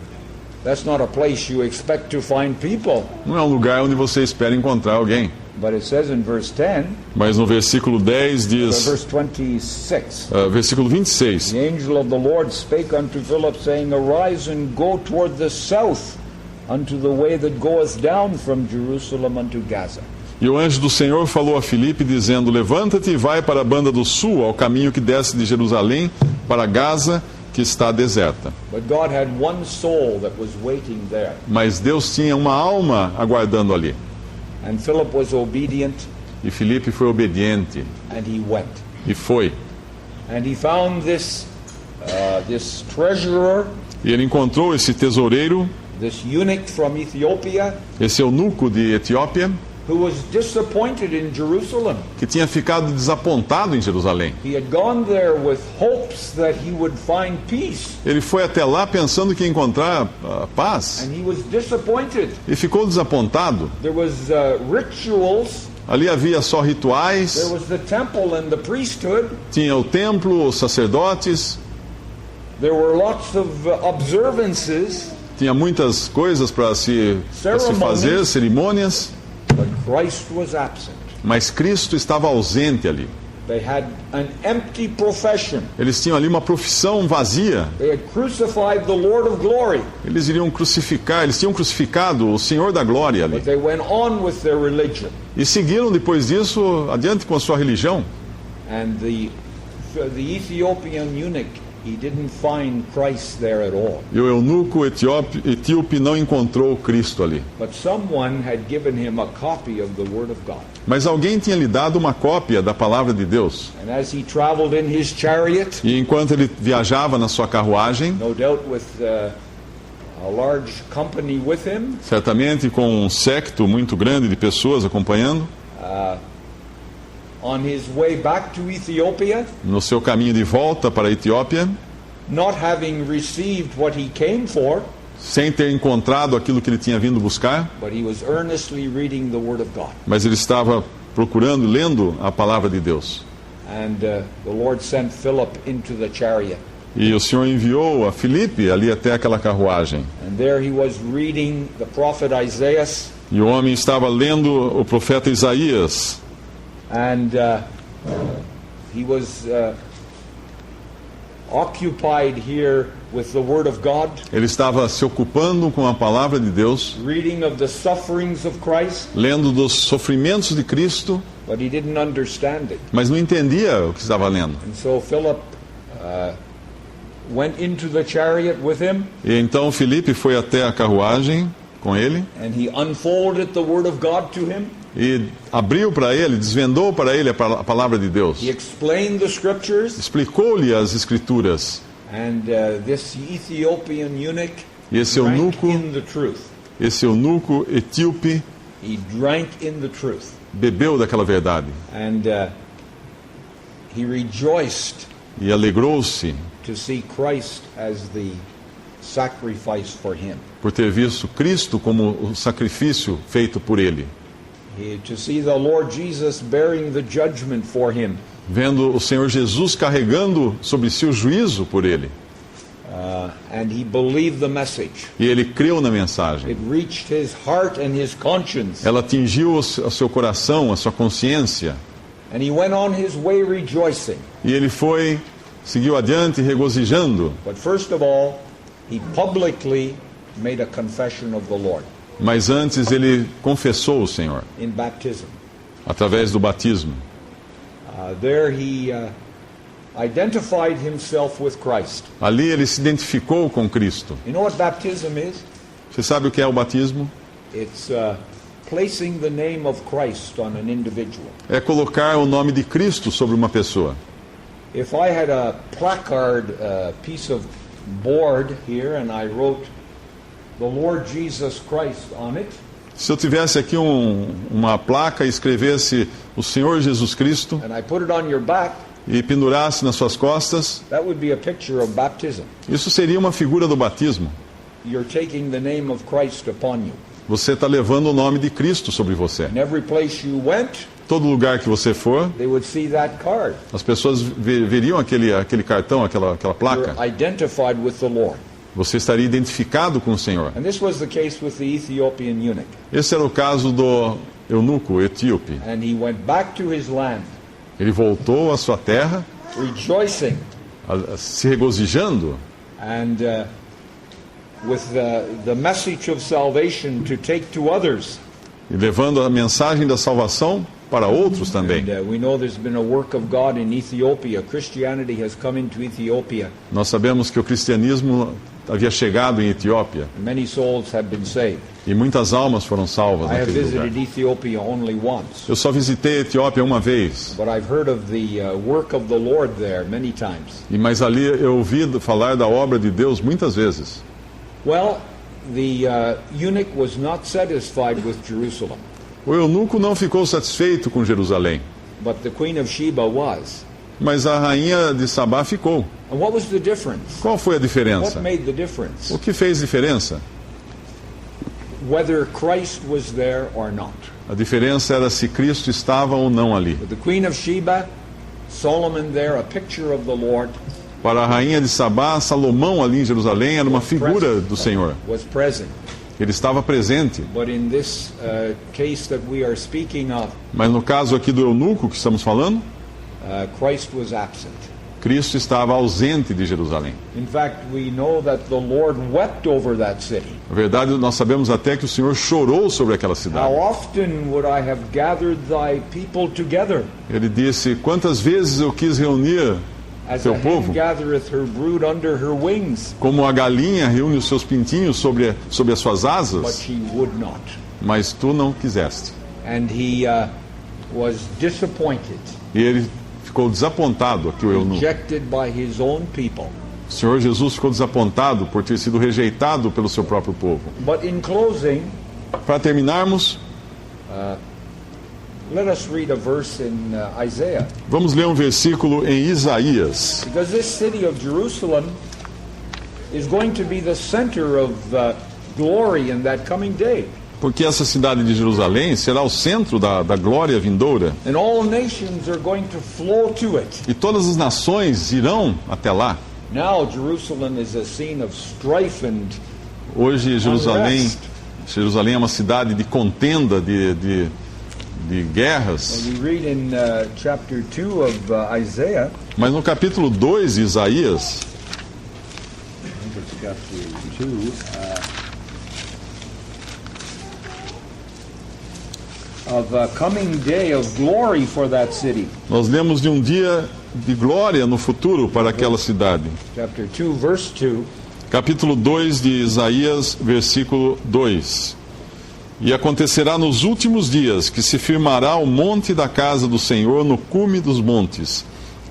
S2: That's not a place you expect to find people.
S3: Não é um lugar onde você espera encontrar alguém.
S2: But it says in verse 10,
S3: Mas no versículo 10 diz,
S2: verse 26,
S3: versículo 26,
S2: the angel of the Lord spake unto Philip, saying, Arise and go toward the south, unto the way that goeth down from Jerusalem unto Gaza.
S3: e o anjo do Senhor falou a Filipe, dizendo: Levanta-te e vai para a banda do sul, ao caminho que desce de Jerusalém para Gaza, que está deserta.
S2: But God had one soul that was waiting there.
S3: Mas Deus tinha uma alma aguardando ali.
S2: And Philip was obedient,
S3: E Filipe foi obediente
S2: and he went.
S3: e foi.
S2: And he found this treasurer,
S3: E ele encontrou esse tesoureiro,
S2: this eunuch from Ethiopia,
S3: esse eunuco de Etiópia,
S2: who was disappointed in Jerusalem.
S3: que tinha ficado desapontado em Jerusalém.
S2: He had gone there with hopes that he would find peace,
S3: Ele foi até lá pensando que ia encontrar paz
S2: and he was disappointed.
S3: e ficou desapontado.
S2: There was rituals,
S3: Ali havia só
S2: there
S3: rituais,
S2: was the temple and the priesthood,
S3: tinha o templo, os sacerdotes,
S2: there were lots of observances,
S3: tinha muitas coisas para se fazer, cerimônias,
S2: but Christ was absent.
S3: mas Cristo estava ausente ali.
S2: They had an empty profession.
S3: Eles tinham ali uma profissão vazia.
S2: They had crucified the Lord of glory,
S3: Eles tinham crucificado o Senhor da glória ali.
S2: but they went on with their religion.
S3: E seguiram depois disso adiante com a sua religião.
S2: And the Ethiopian eunuch, he didn't find Christ there at all.
S3: E o eunuco etíope não encontrou Cristo ali.
S2: But someone had given him a copy of the Word of God.
S3: Mas alguém tinha lhe dado uma cópia da palavra de Deus.
S2: And as he traveled in his chariot,
S3: E enquanto ele viajava na sua carruagem,
S2: no doubt with a large company with him,
S3: certamente com um séquito muito grande de pessoas acompanhando,
S2: on his way back to Ethiopia,
S3: no seu caminho de volta para a Etiópia,
S2: not having received what he came for,
S3: sem ter encontrado aquilo que ele tinha vindo buscar,
S2: but he was earnestly reading the Word of God.
S3: mas ele estava procurando, lendo a palavra de Deus.
S2: And the Lord sent Philip into the chariot.
S3: E o Senhor enviou a Filipe ali até aquela carruagem.
S2: And there he was reading the prophet Isaiah.
S3: E o homem estava lendo o profeta Isaías.
S2: And he was occupied here with the Word of God,
S3: Ele estava se ocupando com a palavra de Deus,
S2: reading of the sufferings of Christ,
S3: lendo dos sofrimentos de Cristo,
S2: but he didn't understand it.
S3: mas não entendia o que estava lendo.
S2: And so Philip went into the chariot with him,
S3: E então Filipe foi até a carruagem com ele
S2: and he unfolded the Word of God to him.
S3: e abriu para ele, desvendou para ele a palavra de Deus.
S2: He explained the scriptures,
S3: Explicou-lhe as escrituras.
S2: and this Ethiopian eunuch
S3: E esse
S2: drank
S3: eunuco,
S2: in the truth.
S3: esse eunuco etíope
S2: He drank in the truth,
S3: bebeu daquela verdade
S2: and he rejoiced
S3: e alegrou-se
S2: to see Christ as the sacrifice for him.
S3: por ter visto Cristo como o sacrifício feito por ele,
S2: To see the Lord Jesus bearing the judgment for him.
S3: vendo o Senhor Jesus carregando sobre si o juízo por ele.
S2: And he believed the message.
S3: E ele creu na mensagem.
S2: It reached his heart and his conscience.
S3: Ela atingiu o seu coração, a sua consciência.
S2: And he went on his way rejoicing.
S3: E ele seguiu adiante regozijando.
S2: But first of all, he publicly made a confession of the Lord
S3: Mas antes ele confessou o Senhor,
S2: in baptism.
S3: através do batismo.
S2: There he identified himself with Christ.
S3: Ali ele se identificou com Cristo.
S2: You know what baptism is?
S3: Você sabe o que é o batismo?
S2: It's placing the name of Christ on an individual.
S3: É colocar o nome de Cristo sobre uma pessoa.
S2: If I had a placard, piece of board here, and I wrote the Lord Jesus Christ on it,
S3: Se eu tivesse aqui uma placa e escrevesse o Senhor Jesus Cristo
S2: and I put it on your back,
S3: e pendurasse nas suas costas,
S2: that would be a picture of baptism.
S3: isso seria uma figura do batismo.
S2: You're taking the name of Christ upon you.
S3: Você está levando o nome de Cristo sobre você.
S2: In every place you went,
S3: Todo lugar que você for,
S2: they would see that card.
S3: as pessoas veriam aquele cartão, aquela placa.
S2: You're identified with the Lord.
S3: Você estaria identificado com o Senhor.
S2: And this was the case with the Ethiopian eunuch.
S3: Esse era o caso do eunuco etíope.
S2: And he went back to his land,
S3: Ele voltou à sua terra,
S2: rejoicing,
S3: se regozijando,
S2: and with the message of salvation to take to others.
S3: e levando a mensagem da salvação para outros também.
S2: And we know there's been a work of God in Ethiopia. Christianity has come into Ethiopia.
S3: Nós sabemos que o cristianismo havia chegado em Etiópia
S2: Many souls have been saved.
S3: e muitas almas foram salvas
S2: I have
S3: naquele lugar.
S2: visited Ethiopia only once,
S3: Eu só visitei a Etiópia uma vez,
S2: but I've heard of the work of the Lord there many times.
S3: mas ali eu ouvi falar da obra de Deus muitas vezes.
S2: Well, the eunuch was not satisfied with Jerusalem,
S3: O eunuco não ficou satisfeito com Jerusalém,
S2: but the Queen of Sheba was.
S3: mas a rainha de Sabá ficou.
S2: And what was the difference?
S3: Qual foi a
S2: What
S3: diferença?
S2: made the difference?
S3: O que fez diferença?
S2: Whether Christ was there or not.
S3: A diferença era se Cristo estava ou não ali.
S2: With the Queen of Sheba, Solomon there, a picture of the Lord,
S3: Para a rainha de Sabá, Salomão ali em Jerusalém era uma figura do Senhor.
S2: was present.
S3: Ele estava presente.
S2: But in this case that we are speaking of,
S3: Mas no caso aqui do eunuco que estamos falando,
S2: Christ was absent.
S3: Cristo estava ausente de Jerusalém.
S2: In fact, we know that the Lord wept over that city.
S3: Na verdade, nós sabemos até que o Senhor chorou sobre aquela
S2: How
S3: cidade.
S2: often would I have gathered thy people together,
S3: Ele disse: quantas vezes eu quis reunir
S2: As
S3: teu
S2: a hen
S3: povo,
S2: gathereth her brood under her wings,
S3: como a galinha reúne os seus pintinhos sobre as suas
S2: but
S3: asas,
S2: she would not.
S3: mas tu não quiseste.
S2: And he was disappointed,
S3: E ele ficou desapontado, aqui o eunuco.
S2: rejected by his own people.
S3: O Senhor Jesus ficou desapontado por ter sido rejeitado pelo seu próprio povo.
S2: But in closing,
S3: Para terminarmos,
S2: let us read a verse in Isaiah.
S3: vamos ler um versículo em Isaías.
S2: Because this city of Jerusalem is going to be the center of glory in that coming day.
S3: Porque essa cidade de Jerusalém será o centro da glória vindoura.
S2: And all nations are going to flow to it.
S3: E todas as nações irão até lá.
S2: Now Jerusalem is a scene of strife and
S3: Hoje Jerusalém é uma cidade de contenda, de guerras.
S2: we read in chapter 2 of Isaiah,
S3: Mas no capítulo 2 de Isaías,
S2: I think it's chapter 2, of a coming day of glory for that city.
S3: nós lemos de um dia de glória no futuro para aquela cidade.
S2: Chapter 2, verse 2.
S3: Capítulo 2 de Isaías, versículo 2. E acontecerá nos últimos dias que se firmará o monte da casa do Senhor no cume dos montes,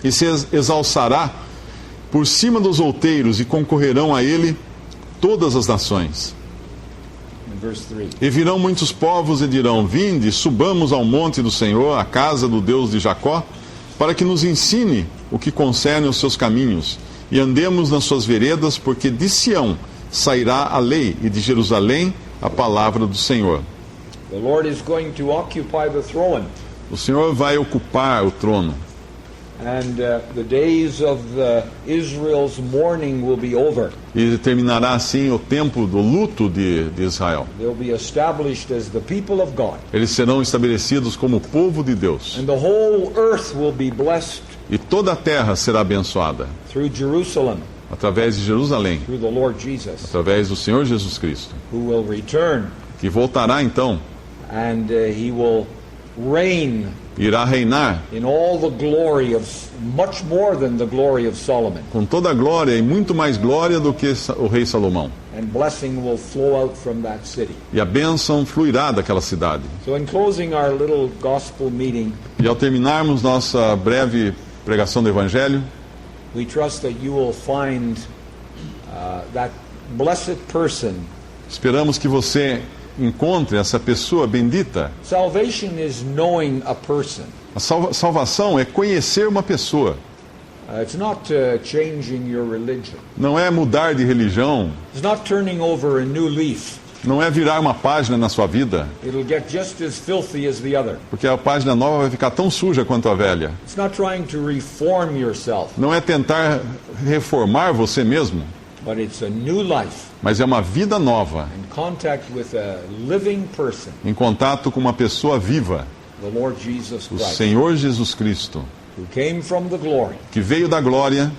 S3: e se exalçará por cima dos outeiros, e concorrerão a ele todas as nações.
S2: In verse 3.
S3: E virão muitos povos e dirão: Vinde, subamos ao monte do Senhor, à casa do Deus de Jacó, para que nos ensine o que concerne aos seus caminhos, e andemos nas suas veredas, porque de Sião sairá a lei, e de Jerusalém a palavra do Senhor.
S2: The Lord is going to occupy the throne,
S3: O Senhor vai ocupar o trono,
S2: and the days of Israel's mourning will be over.
S3: e terminará assim o tempo do luto de Israel.
S2: They'll be established as the people of God,
S3: Eles serão estabelecidos como povo de Deus,
S2: and the whole earth will be blessed
S3: e toda a terra será abençoada
S2: through Jerusalem,
S3: através de Jerusalém,
S2: through the Lord Jesus,
S3: através do Senhor Jesus Cristo,
S2: who will return,
S3: que voltará então,
S2: and he will reign
S3: irá reinar
S2: in all the glory of, much more than the glory of Solomon.
S3: com toda a glória e muito mais glória do que o rei Salomão.
S2: And blessing will flow out from that city.
S3: E a bênção fluirá daquela cidade.
S2: So in closing our little gospel meeting,
S3: E ao terminarmos nossa breve pregação do Evangelho,
S2: we trust that you will find that blessed person.
S3: esperamos que você encontre essa pessoa bendita.
S2: Salvation is knowing a person.
S3: A salvação é conhecer uma pessoa.
S2: It's not changing your religion.
S3: Não é mudar de religião,
S2: It's not turning over a new leaf.
S3: não é virar uma página na sua vida,
S2: It'll get just as filthy as the other.
S3: porque a página nova vai ficar tão suja quanto a velha.
S2: It's not trying to reform yourself,
S3: Não é tentar reformar você mesmo,
S2: but it's a new life
S3: mas é uma vida nova,
S2: in contact with a living person,
S3: em contato com uma pessoa viva,
S2: the Lord Jesus
S3: o
S2: Christ,
S3: Senhor Jesus Cristo,
S2: who came from the glory
S3: que veio da glória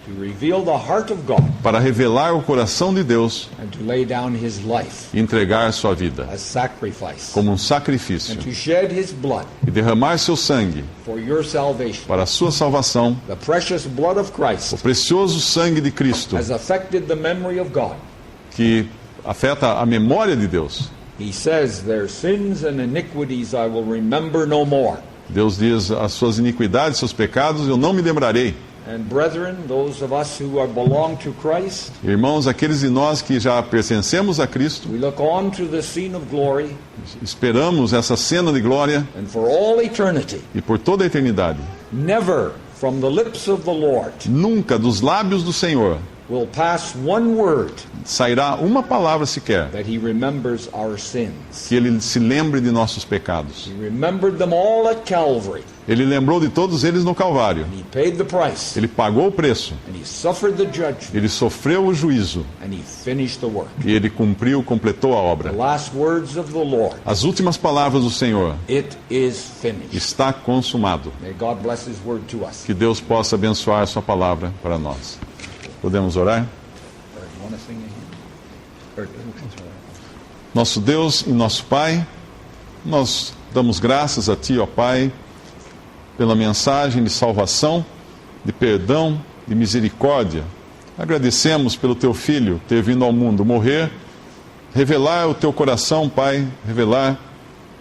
S2: to reveal the heart of God
S3: para revelar o coração de Deus
S2: and to lay down his life
S3: e entregar sua vida
S2: as sacrifice
S3: como um sacrifício
S2: and to shed his blood
S3: e derramar seu sangue
S2: for your salvation.
S3: para a sua salvação.
S2: The precious blood of
S3: O
S2: Christ
S3: precioso sangue de Cristo,
S2: has affected the memory of God.
S3: que afeta a memória de Deus.
S2: He says, their sins and iniquities I will remember no more.
S3: Deus diz: as suas iniquidades, seus pecados, eu não me lembrarei.
S2: And brethren, those of us who belong to Christ,
S3: Irmãos, aqueles de nós que já pertencemos a Cristo,
S2: we look on to the scene of glory,
S3: esperamos essa cena de glória
S2: and for all eternity,
S3: e por toda a eternidade.
S2: never from the lips of the Lord
S3: Nunca dos lábios do Senhor
S2: will pass one word
S3: sairá uma palavra sequer
S2: that he remembers our sins.
S3: que Ele se lembre de nossos pecados.
S2: He remembered them all at Calvary.
S3: Ele lembrou de todos eles no Calvário.
S2: He paid the price,
S3: Ele pagou o preço.
S2: and he suffered the judgment,
S3: Ele sofreu o juízo.
S2: and he finished the work.
S3: E Ele cumpriu, completou a obra.
S2: The last words of the Lord,
S3: As últimas palavras do Senhor:
S2: it is finished.
S3: está consumado.
S2: May God bless his word to us.
S3: Que Deus possa abençoar a sua palavra para nós. Podemos orar?
S2: You want to sing it?
S3: Nosso Deus e nosso Pai, nós damos graças a Ti, ó Pai, pela mensagem de salvação de perdão, de misericórdia. Agradecemos pelo Teu Filho ter vindo ao mundo morrer, revelar o Teu coração, Pai, revelar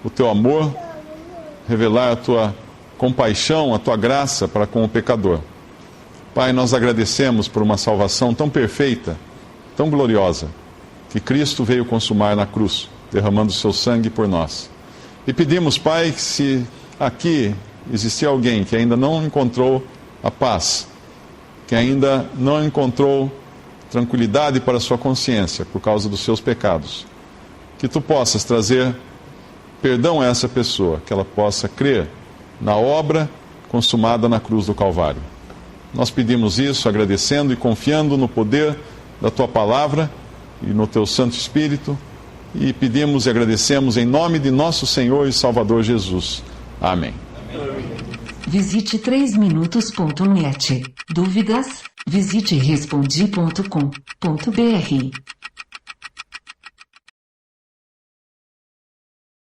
S3: o Teu amor, revelar a Tua compaixão, a Tua graça para com o pecador. Pai, nós agradecemos por uma salvação tão perfeita, tão gloriosa, que Cristo veio consumar na cruz, derramando o seu sangue por nós. E pedimos, Pai, que se aqui existir alguém que ainda não encontrou a paz, que ainda não encontrou tranquilidade para a sua consciência por causa dos seus pecados, que Tu possas trazer perdão a essa pessoa, que ela possa crer na obra consumada na cruz do Calvário. Nós pedimos isso agradecendo e confiando no poder da Tua palavra e no Teu Santo Espírito, e pedimos e agradecemos em nome de nosso Senhor e Salvador Jesus. Amém.
S1: Visite 3minutos.net. Dúvidas? Visite respondi.com.br.